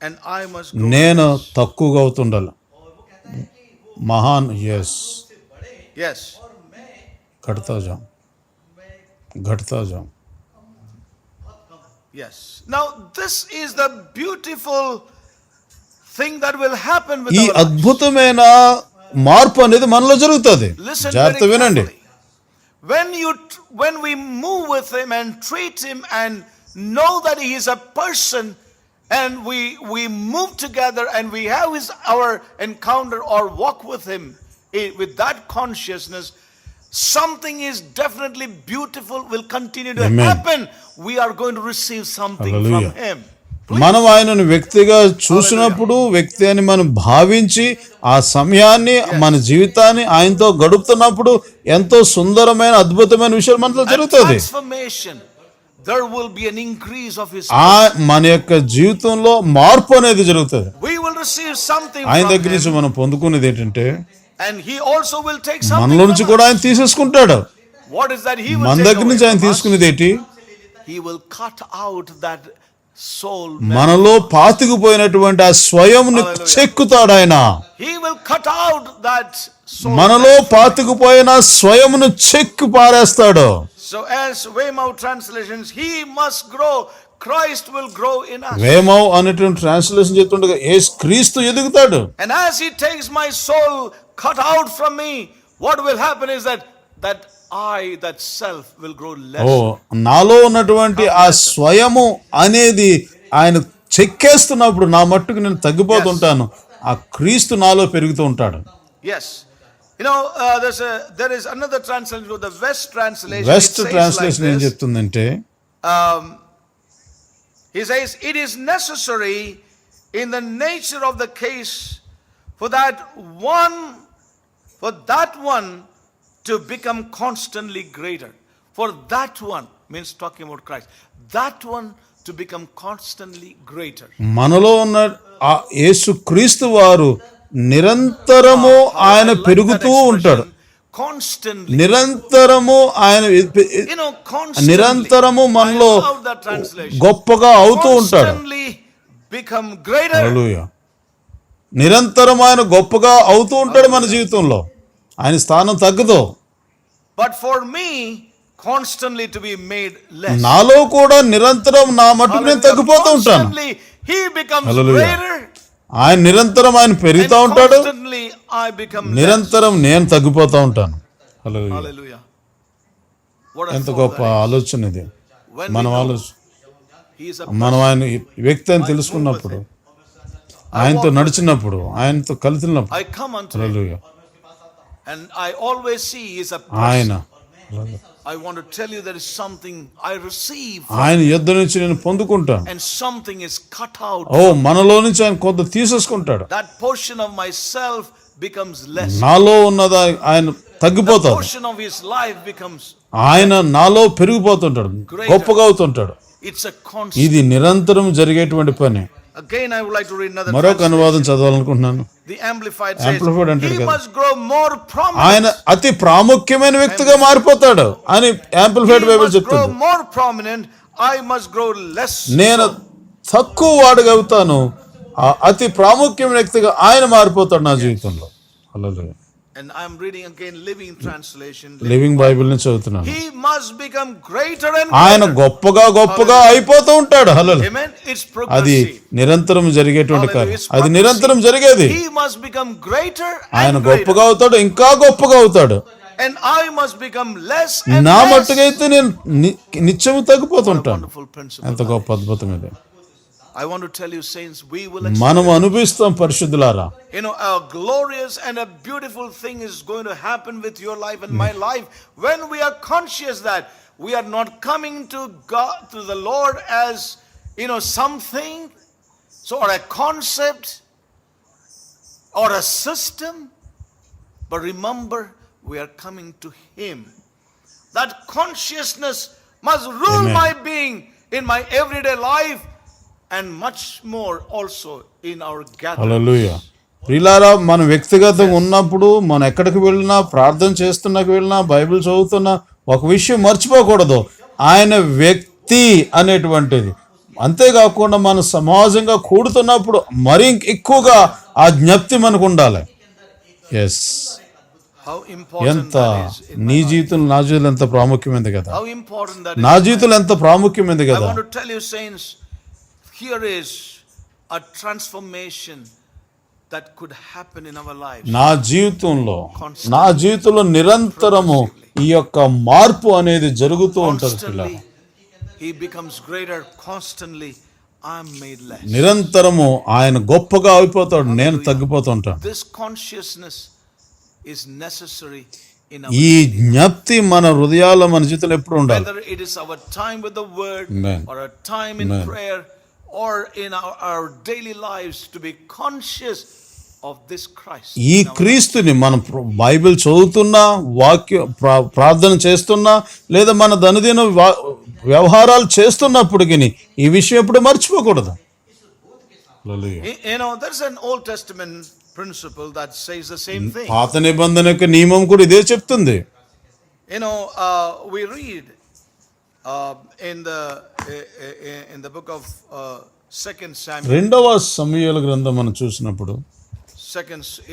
and I must grow నేను less. తక్కువగా అవుతుండాలి. మహాన్ ఎస్ Yes. घटता जाऊं, घटता जाऊं. Yes. Now this is the beautiful thing that will happen with ఈ our lives. అద్భుతమైన మార్పు అనేది మనలో జరుగుతుంది. Listen జాగ్రత్త very వినండి. carefully. When we move with Him and treat Him and know that He is a person, and we move together and we have our encounter or walk with Him with that consciousness, something is definitely beautiful will continue to Amen. happen. We are going to receive something Hallelujah. from Him. మనం ఆయనను వ్యక్తిగా చూసినప్పుడు, వ్యక్తి అని మనం భావించి ఆ సమయాన్ని, మన జీవితాన్ని ఆయనతో గడుపుతున్నప్పుడు ఎంతో సుందరమైన అద్భుతమైన విషయాలు మనలో A జరుగుతుంది. transformation. There will be an increase of His మన యొక్క జీవితంలో మార్పు అనేది జరుగుతుంది. we will receive something ఆయన from దగ్గర నుంచి Him, మనం పొందుకునేది ఏంటంటే, and He also will take something మనలో నుంచి from కూడా us. ఆయన తీసేసుకుంటాడు. What is that He will మన take దగ్గర away నుంచి ఆయన from us? తీసుకునేది ఏంటి? He will cut out that soul. మనలో పాతుకుపోయినటువంటి ఆ స్వయంను Hallelujah. చెక్కుతాడు ఆయన. He will cut out that soul. మనలో పాతుకుపోయిన స్వయమును చెక్కు పారేస్తాడు. So as Weymouth translations, He must grow, Christ will grow in us. వేమౌ అనేటువంటి ట్రాన్స్లేషన్ చెప్తుండగా క్రీస్తు ఎదుగుతాడు. And as He takes my soul cut out from me, what will happen is that that self will grow less. నాలో ఉన్నటువంటి ఆ స్వయము అనేది ఆయన చెక్కేస్తున్నప్పుడు నా మట్టుకు నేను తగ్గిపోతుంటాను. ఆ క్రీస్తు నాలో పెరుగుతూ ఉంటాడు. Yes. There is another translation, the West translation. West it says translation like ఏం this, చెప్తుందంటే, He says, it is necessary in the nature of the case for that one to become constantly greater. For that one, means talking about Christ, that one to become constantly greater. మనలో ఉన్న ఆ యేసుక్రీస్తు వారు నిరంతరము ఆయన పెరుగుతూ ఉంటాడు. Constantly. నిరంతరము ఆయన Constantly. నిరంతరము మనలో I love that translation. గొప్పగా అవుతూ ఉంటాడు. Constantly become greater. హల్లెలూయా. నిరంతరం ఆయన గొప్పగా అవుతూ ఉంటాడు మన జీవితంలో. ఆయన స్థానం తగ్గదు. But for me, constantly to be made less. నాలో కూడా నిరంతరం నా మట్టుకు నేను తగ్గిపోతూ ఉంటాను. Constantly he becomes hallelujah. greater. ఆయన నిరంతరం ఆయన పెరుగుతూ And ఉంటాడు. constantly I become less. నిరంతరం నేను తగ్గిపోతూ ఉంటాను. హల్లెలూయా. Hallelujah. What a ఎంత thought గొప్ప that is. ఆలోచన ఇది. When మనం we know ఆలోచన he is a మనం ఆయన వ్యక్తి అని తెలుసుకున్నప్పుడు, ఆయనతో నడిచినప్పుడు, ఆయనతో కలిసినప్పుడు, I come unto him hallelujah, and I always see he is a ఆయన person. I want to tell you there is something I receive ఆయన యుద్ధ నుంచి నేను పొందుకుంటాను. and something is cut out. మనలో నుంచి ఆయన కొంత తీసేసుకుంటాడు. That portion of myself becomes less. నాలో ఉన్నది ఆయన The తగ్గిపోతాడు. portion of his life becomes. ఆయన నాలో పెరిగిపోతుంటాడు, గొప్పగా అవుతుంటాడు. It's a constant. ఇది నిరంతరం జరిగేటువంటి పని. Again, I would like to read another మరొక translation. అనువాదం చదవాలనుకుంటున్నాను. The Amplified says, Amplified అంటాడు he కదా. must grow more prominent. ఆయన అతి ప్రాముఖ్యమైన వ్యక్తిగా మారిపోతాడు అని amplified He Bible must grow చెప్తుంది. more prominent. I must grow less. నేను తక్కువ వాడుగా అవుతాను, అతి ప్రాముఖ్యమైన వ్యక్తిగా ఆయన మారిపోతాడు నా జీవితంలో. హల్లెలూయా. And I'm reading again Living Translation. Living Bible నుంచి చదువుతున్నాను. He must become greater and ఆయన greater. గొప్పగా అయిపోతూ ఉంటాడు. హల్లెలూయా. Amen. It's అది progressive. నిరంతరం జరిగేటువంటి కార్యం. Hallelujah. It's అది progressive. నిరంతరం జరిగేది. He must become greater ఆయన and గొప్పగా greater. అవుతాడు, ఇంకా గొప్పగా అవుతాడు. And I must become less and నా less. మట్టుకైతే నేను నిత్యము తగ్గిపోతుంటాను. Wonderful principle. ఎంత గొప్ప అద్భుతం ఇది. I want to tell you, saints, we will మనం అనుభవిస్తాం పరిశుద్ధులారా. a glorious and a beautiful thing is going to happen with your life and my life when we are conscious that we are not coming to God, to the Lord as something, or a concept or a system, but remember we are coming to Him. That consciousness must rule Amen. my being in my everyday life and much more also in our gatherings. హల్లెలూయా. ప్రియులారా, మనం వ్యక్తిగతంగా ఉన్నప్పుడు మనం ఎక్కడికి వెళ్ళినా, ప్రార్థన చేస్తున్నాకి వెళ్ళినా, Bible చదువుతున్నా, ఒక విషయం మర్చిపోకూడదు, ఆయన వ్యక్తి అనేటువంటిది. అంతేకాకుండా మన సమాజంగా కూడుతున్నప్పుడు మరీ ఎక్కువగా ఆ జ్ఞప్తి మనకు ఉండాలి. ఎస్, How important ఎంత that is in నీ my life. జీవితం నా జీవితం ఎంత ప్రాముఖ్యమైనది కదా. How important that నా is. జీవితం ఎంత ప్రాముఖ్యమైనది I కదా. want to tell you, saints, here is a transformation that could happen in our lives. నా జీవితంలో నిరంతరము ఈ యొక్క మార్పు అనేది జరుగుతూ ఉంటుంది. Constantly, He becomes greater. Constantly, I'm made less. నిరంతరము ఆయన గొప్పగా అయిపోతాడు, నేను తగ్గిపోతూ ఉంటాను. This consciousness is necessary in our ఈ జ్ఞప్తి మన హృదయాల్లో, మన జీవితంలో ఎప్పుడు ఉండాలి. whether it is our time with the word Amen. or a time in Amen. prayer or in our daily lives, to be conscious of this Christ. ఈ క్రీస్తుని మనం బైబిల్ చదువుతున్నా, ప్రార్థన చేస్తున్నా, లేదా మన దైనందిన వ్యవహారాలు చేస్తున్నప్పటికీ ఈ విషయం ఎప్పుడు మర్చిపోకూడదు. There's an Old Testament principle that says the same thing. పాత నిబంధన యొక్క నియమం కూడా ఇదే చెప్తుంది. We read in the book of 2 Samuel. రెండవ సమూయేలు గ్రంథం మనం చూసినప్పుడు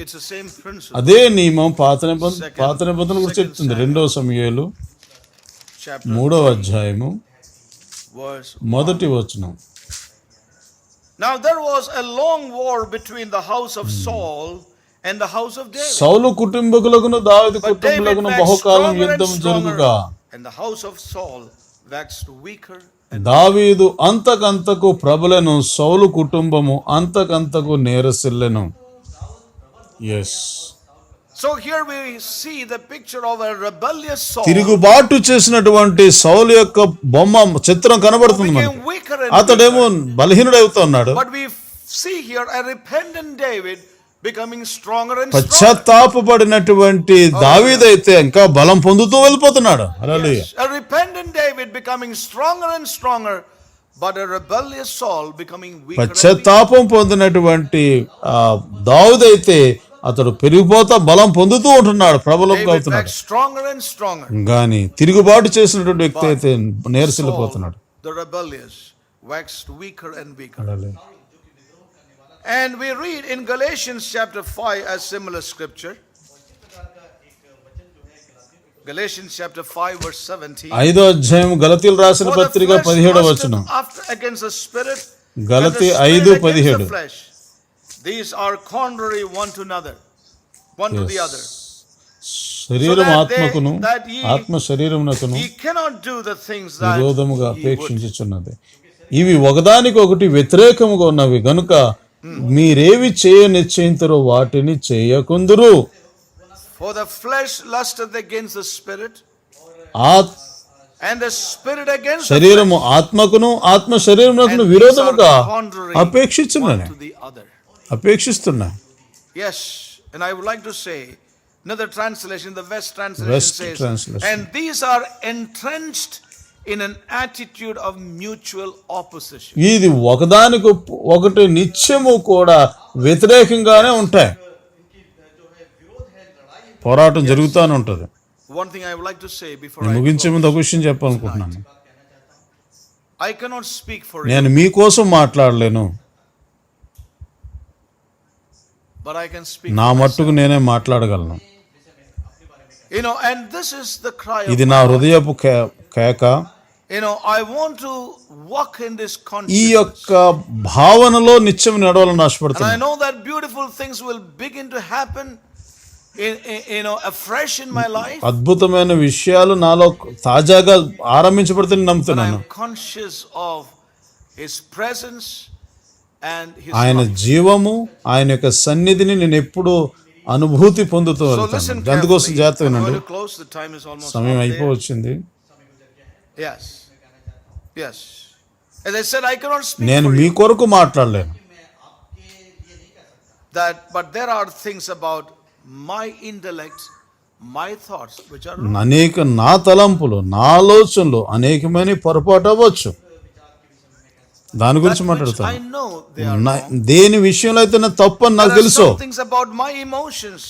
It's the same principle. అదే నియమం పాత నిబంధన కూడా చెప్తుంది. రెండవ సమూయేలు Chapter 3వ అధ్యాయము verse. 1వ వచనం. Now there was a long war between the house of Saul and the house of David. సౌలు కుటుంబకులకును దావీదు But David కుటుంబకులకును waxed బహుకాలం stronger and యుద్ధం stronger, జరుగుగా and the house of Saul waxed weaker and దావీదు అంతకంతకు ప్రబలెను, సౌలు కుటుంబము అంతకంతకు నేరసిల్లెను. Yes, So here we see the picture of a rebellious Saul తిరుగుబాటు చేసినటువంటి సౌలు యొక్క బొమ్మ చిత్రం who కనబడుతుంది మనకి. became weaker and అతడేమో weaker. బలహీనుడవుతున్నాడు. But we see here a repentant David becoming stronger and stronger. పశ్చాత్తాపపడినటువంటి దావీదైతే ఇంకా బలం పొందుతూ వెళ్ళిపోతున్నాడు. హల్లెలూయా. A repentant David becoming stronger and stronger, but a rebellious Saul becoming weaker and weaker. పశ్చాత్తాపం పొందినటువంటి దావీదైతే అతడు పెరిగిపోతా బలం పొందుతూ ఉంటున్నాడు, ప్రబలం David అవుతున్నాడు. waxed stronger and stronger. కానీ తిరుగుబాటు చేసినటువంటి వ్యక్తి అయితే నీరసిల్లిపోతున్నాడు. The rebellious waxed weaker and weaker. Hallelujah. And we read in Galatians chapter 5 a similar scripture. Galatians chapter 5 verse 17. 5వ అధ్యాయం గలతీయులకు రాసిన For the పత్రిక flesh 17వ వచనం. lusteth after against the spirit, and the గలతీ spirit 5:17. against the flesh. These are contrary one to another, one to the other. శరీరం So that ఆత్మకును that ye- ఆత్మ శరీరమునకును He cannot do the things that విరోధముగా he would. అపేక్షించుచున్నది. ఇవి ఒకదానికొకటి వ్యతిరేకముగా ఉన్నవి గనుక మీరేవి చేయ నిశ్చయింతురో వాటిని చేయకుందురు. For the flesh lusteth against the spirit, and the spirit against the శరీరము ఆత్మకును ఆత్మ శరీరమునకును and these విరోధముగా are contrary అపేక్షించున్నది. one to the other. అపేక్షిస్తున్నా. Yes, and I would like to say, another translation, the West translation West says, translation. and these are entrenched in an attitude of mutual opposition. ఇది ఒకదానికి ఒకటి నిత్యము కూడా వ్యతిరేకంగానే ఉంటాయి. పోరాటం జరుగుతూనే ఉంటుంది. One thing I would like to say before నేను I ముగించే close, ముందు ఒక విషయం చెప్పాలనుకుంటున్నాను. I cannot speak for you, నేను మీకోసం మాట్లాడలేను, but I can speak నా for myself. మట్టుకు నేనే మాట్లాడగలను. You know, and this is the cry of ఇది my నా heart. హృదయపు కేక. You know, I want to walk in this ఈ consciousness. యొక్క భావనలో నిత్యం నడవాలని And I ఆశపడుతున్నాను. know that beautiful things will begin to happen afresh in my life. అద్భుతమైన విషయాలు నాలో తాజాగా ఆరంభించబడుతుంది But I నమ్ముతున్నాను. am conscious of His presence and His ఆయన love. జీవము, ఆయన యొక్క సన్నిధిని నేను ఎప్పుడూ అనుభూతి పొందుతూ So వెళ్తాను. listen అందుకోసం carefully. జాగ్రత్తగా I'm వినండి. going to close. The time is almost సమయం up there. అయిపోవచ్చింది. Yes. Yes. As I said, I cannot speak నేను for మీ you. కొరకు మాట్లాడలేను. But there are things about my intellect, my thoughts, which are wrong. అనేక నా తలంపులు, నా ఆలోచనలు అనేకమైన పొరపాటు అవ్వచ్చు. దాని గురించి That which మాట్లాడతాను. I know they are wrong. దేని విషయంలో అయితే నేను తప్పని నాకు There are తెలుసు, some things about my emotions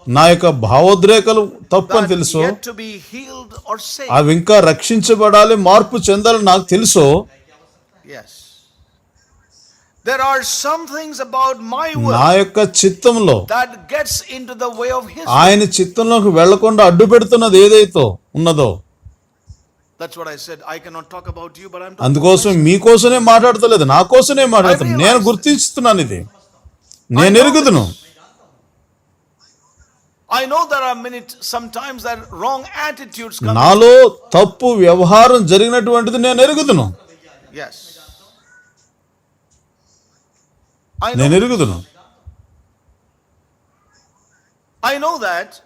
నా యొక్క భావోద్రేకాలు తప్పని that తెలుసు, yet to be healed or saved. అవి ఇంకా రక్షించబడాలి, మార్పు చెందాలని నాకు తెలుసు. Yes. There are some things about my నా will యొక్క చిత్తంలో that gets into the way of His. ఆయన చిత్తంలోకి వెళ్లకుండా అడ్డు పెడుతున్నది ఏదైతే ఉన్నదో. That's what I said. I cannot talk about you, but I'm talking అందుకోసం మీకోసమే మాట్లాడతలేదు, నా కోసమే మాట్లాడుతాను. నేను గుర్తిస్తున్నాను, ఇది నేను ఎరుగుదును. I know there are sometimes that wrong attitudes come. నాలో తప్పు వ్యవహారం జరిగినటువంటిది నేను ఎరుగుదును. Yes. I నేను know, ఎరుగుదును. I know that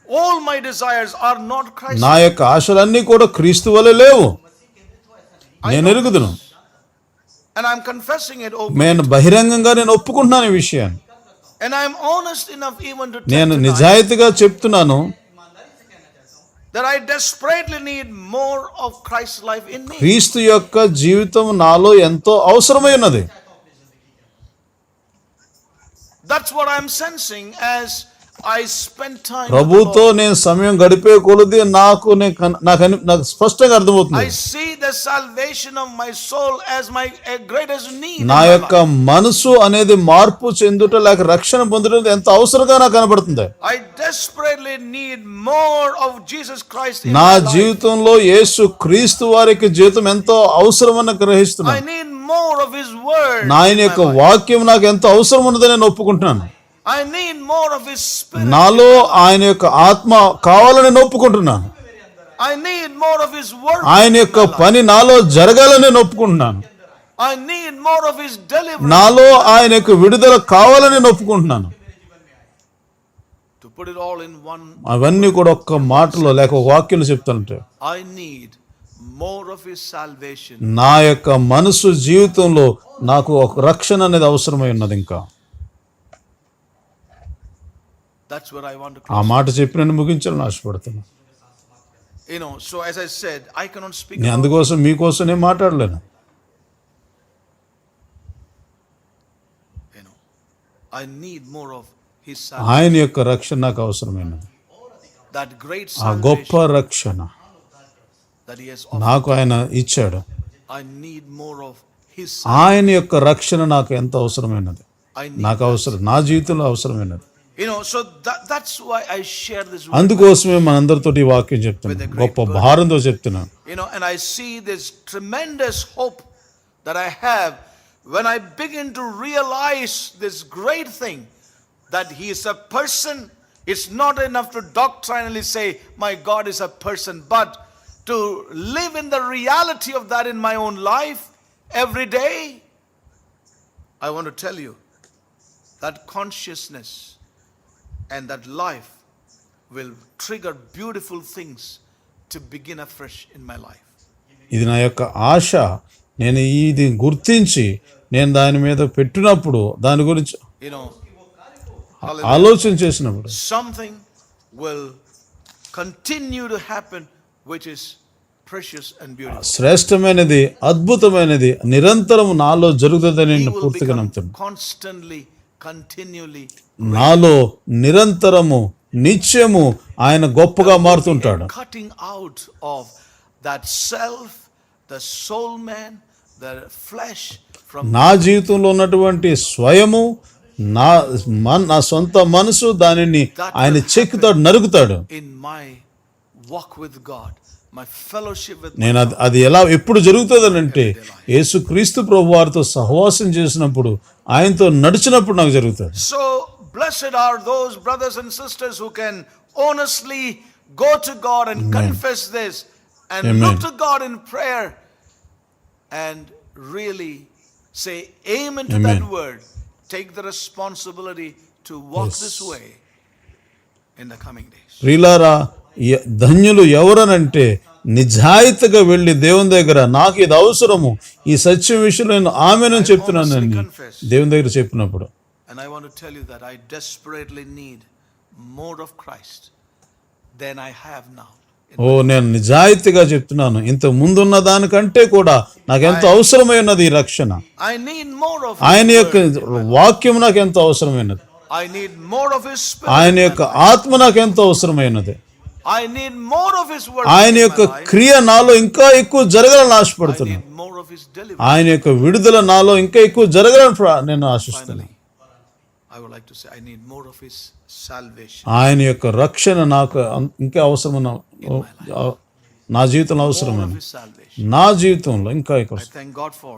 all my desires are not Christ. నా యొక్క ఆశలన్నీ కూడా క్రీస్తు వలె లేవు. నేను ఎరుగుదును. And I'm confessing it openly. నేను బహిరంగంగా నేను ఒప్పుకుంటున్నాను ఈ విషయాన్ని. And I'm honest enough even to tell నేను tonight నిజాయితీగా చెప్తున్నాను, that I desperately need more of Christ's life in me. క్రీస్తు యొక్క జీవితం నాలో ఎంతో అవసరమై ఉన్నది. That's what I'm sensing as I spend time with the ప్రభుతో Lord. నేను సమయం గడిపే కొలది నాకు స్పష్టంగా అర్థమవుతుంది. I see the salvation of my soul as my greatest need in నా my యొక్క life. మనసు అనేది మార్పు చెందుట లేక రక్షణ పొందడం ఎంత అవసరంగా నాకు కనబడుతుంది. I desperately need more of Jesus Christ in నా my life. జీవితంలో యేసు క్రీస్తు వారికి జీవితం ఎంతో అవసరమని I గ్రహిస్తున్నాను. need more of His word. ఆయన in యొక్క my life. వాక్యం నాకు ఎంతో అవసరం ఉన్నదని నేను ఒప్పుకుంటున్నాను. I need more of His Spirit. నాలో ఆయన యొక్క ఆత్మ కావాలని నేను ఒప్పుకుంటున్నాను. I need more of His word. ఆయన యొక్క పని నాలో జరగాలని నేను ఒప్పుకుంటున్నాను. I need more of His deliverance. నాలో ఆయన యొక్క విడుదల కావాలని నేను ఒప్పుకుంటున్నాను. put it all in one. అవన్నీ కూడా ఒక్క మాటలో లేక ఒక వాక్యంలో చెప్తానంటే I need more of His salvation. నా యొక్క మనసు జీవితంలో నాకు ఒక రక్షణ అనేది అవసరమై ఉన్నది. ఇంకా That's what I want to ఆ మాట చెప్పి నేను ముగించాలని ఆశపడుతున్నాను. So as I said, I cannot speak నేను అందుకోసం మీకోసం నేను మాట్లాడలేను. I need more of His ఆయన యొక్క రక్షణ నాకు అవసరమైనది. that great ఆ గొప్ప salvation రక్షణ that He has offered. నాకు ఆయన ఇచ్చాడు. I need more of His. ఆయన యొక్క రక్షణ నాకు ఎంత అవసరమైనది, I need. నాకు అవసరం, నా జీవితంలో అవసరమైనది. So that's why I share this word. అందుకోసమే మనందరితో ఈ వాక్యం చెప్తున్నాను, గొప్ప భారంతో చెప్తున్నాను. And I see this tremendous hope that I have when I begin to realize this great thing that He is a person. It's not enough to doctrinally say my God is a person, but to live in the reality of that in my own life every day. I want to tell you that consciousness and that life will trigger beautiful things to begin afresh in my life. ఇది నా యొక్క ఆశ. నేను ఇది గుర్తించి నేను దాని మీద పెట్టినప్పుడు, దాని గురించి ఆలోచన చేసినప్పుడు something will continue to happen which is precious and beautiful. శ్రేష్టమైనది, అద్భుతమైనది నిరంతరం నాలో జరుగుతుందని He నేను will పూర్తిగా become నమ్ముతున్నాను. constantly, continually. నాలో నిరంతరము నిత్యము ఆయన గొప్పగా మారుతుంటాడు. Cutting out of that self, the soul man, the flesh from నా జీవితంలో ఉన్నటువంటి స్వయము, నా సొంత మనసు, దానిని ఆయన చెక్కుతాడు, నరుకుతాడు. in my walk with God, my fellowship with నేను అది ఎలా ఎప్పుడు జరుగుతుందనంటే యేసుక్రీస్తు ప్రభు వారితో సహవాసం చేసినప్పుడు, ఆయనతో నడిచినప్పుడు నాకు జరుగుతుంది. So blessed are those brothers and sisters who can honestly go to God and confess this and look to God in prayer and really say amen to that word. Take the responsibility to walk this way in the coming days. ప్రియులారా, ధన్యులు ఎవరనంటే నిజాయితీగా వెళ్ళి దేవుని దగ్గర నాకు ఇది అవసరము, ఈ సత్యం విషయంలో నేను ఆమెను చెప్తున్నానని దేవుని దగ్గర చెప్పినప్పుడు. And I want to tell you that I desperately need more of Christ than I have now. నేను నిజాయితీగా చెప్తున్నాను, ఇంత ముందున్న దానికంటే కూడా నాకు ఎంతో అవసరమై ఉన్నది ఈ రక్షణ. I need more of ఆయన యొక్క వాక్యం నాకు ఎంతో అవసరమైనది. I need more of His Spirit. ఆయన యొక్క ఆత్మ నాకు ఎంతో అవసరమైనది. I need more of His word. ఆయన యొక్క క్రియ నాలో ఇంకా ఎక్కువ జరగాలని I ఆశపడుతున్నాను. need more of His deliverance. ఆయన యొక్క విడుదల నాలో ఇంకా ఎక్కువ జరగాలని నేను ఆశిస్తున్నాను. I would like to say I need more of His salvation. ఆయన యొక్క రక్షణ నాకు ఇంకా అవసరమైన, నా జీవితంలో More అవసరమైన, of His salvation. నా జీవితంలో ఇంకా ఎక్కువ, I thank God for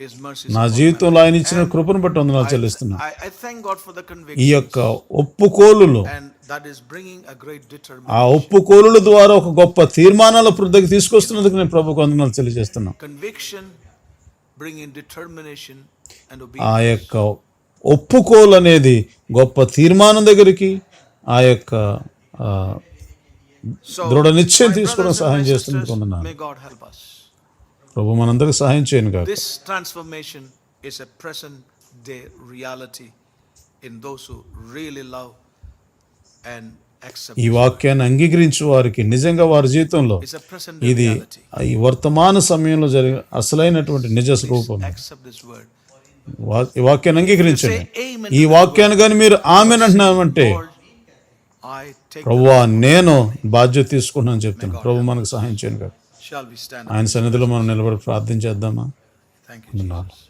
His mercies. నా జీవితంలో ఆయన ఇచ్చిన కృపను బట్టి వందనాలు చెల్లిస్తున్నాను. I thank God for the ఈ conviction. యొక్క ఒప్పుకోలులో, And that is bringing a great ఆ determination. ఒప్పుకోలుల ద్వారా ఒక గొప్ప తీర్మానాల వృద్ధికి తీసుకొస్తున్నందుకు నేను ప్రభుకు వందనాలు తెలియజేస్తున్నాను. Conviction bringing determination and ఆ obedience. యొక్క ఒప్పుకోలు అనేది గొప్ప తీర్మానం దగ్గరికి, ఆ యొక్క So, దృఢ నిశ్చయం my తీసుకోవడం brothers and సహాయం my చేస్తున్నందుకు sisters, వందనాలు. may God help us. ప్రభు మనందరికి సహాయం చేయను కాక. This transformation is a present day reality in those who really love and accept. ఈ వాక్యాన్ని అంగీకరించే వారికి నిజంగా వారి జీవితంలో It's a present day ఇది reality. ఈ వర్తమాన సమయంలో జరిగే అసలైనటువంటి నిజ స్వరూపం. Accept this word. ఈ వాక్యాన్ని అంగీకరించండి. Say amen. ఈ వాక్యాన్ని కానీ మీరు ఆమెన్ అంటున్నామంటే, Lord, I take. ప్రభువా నేను బాధ్యత తీసుకుంటున్నాను చెప్తాను. ప్రభు మనకు సహాయం చేయను కాక. Shall we stand? ఆయన సన్నిధిలో మనం నిలబడి ప్రార్థన చేద్దామా? Thank you, Jesus.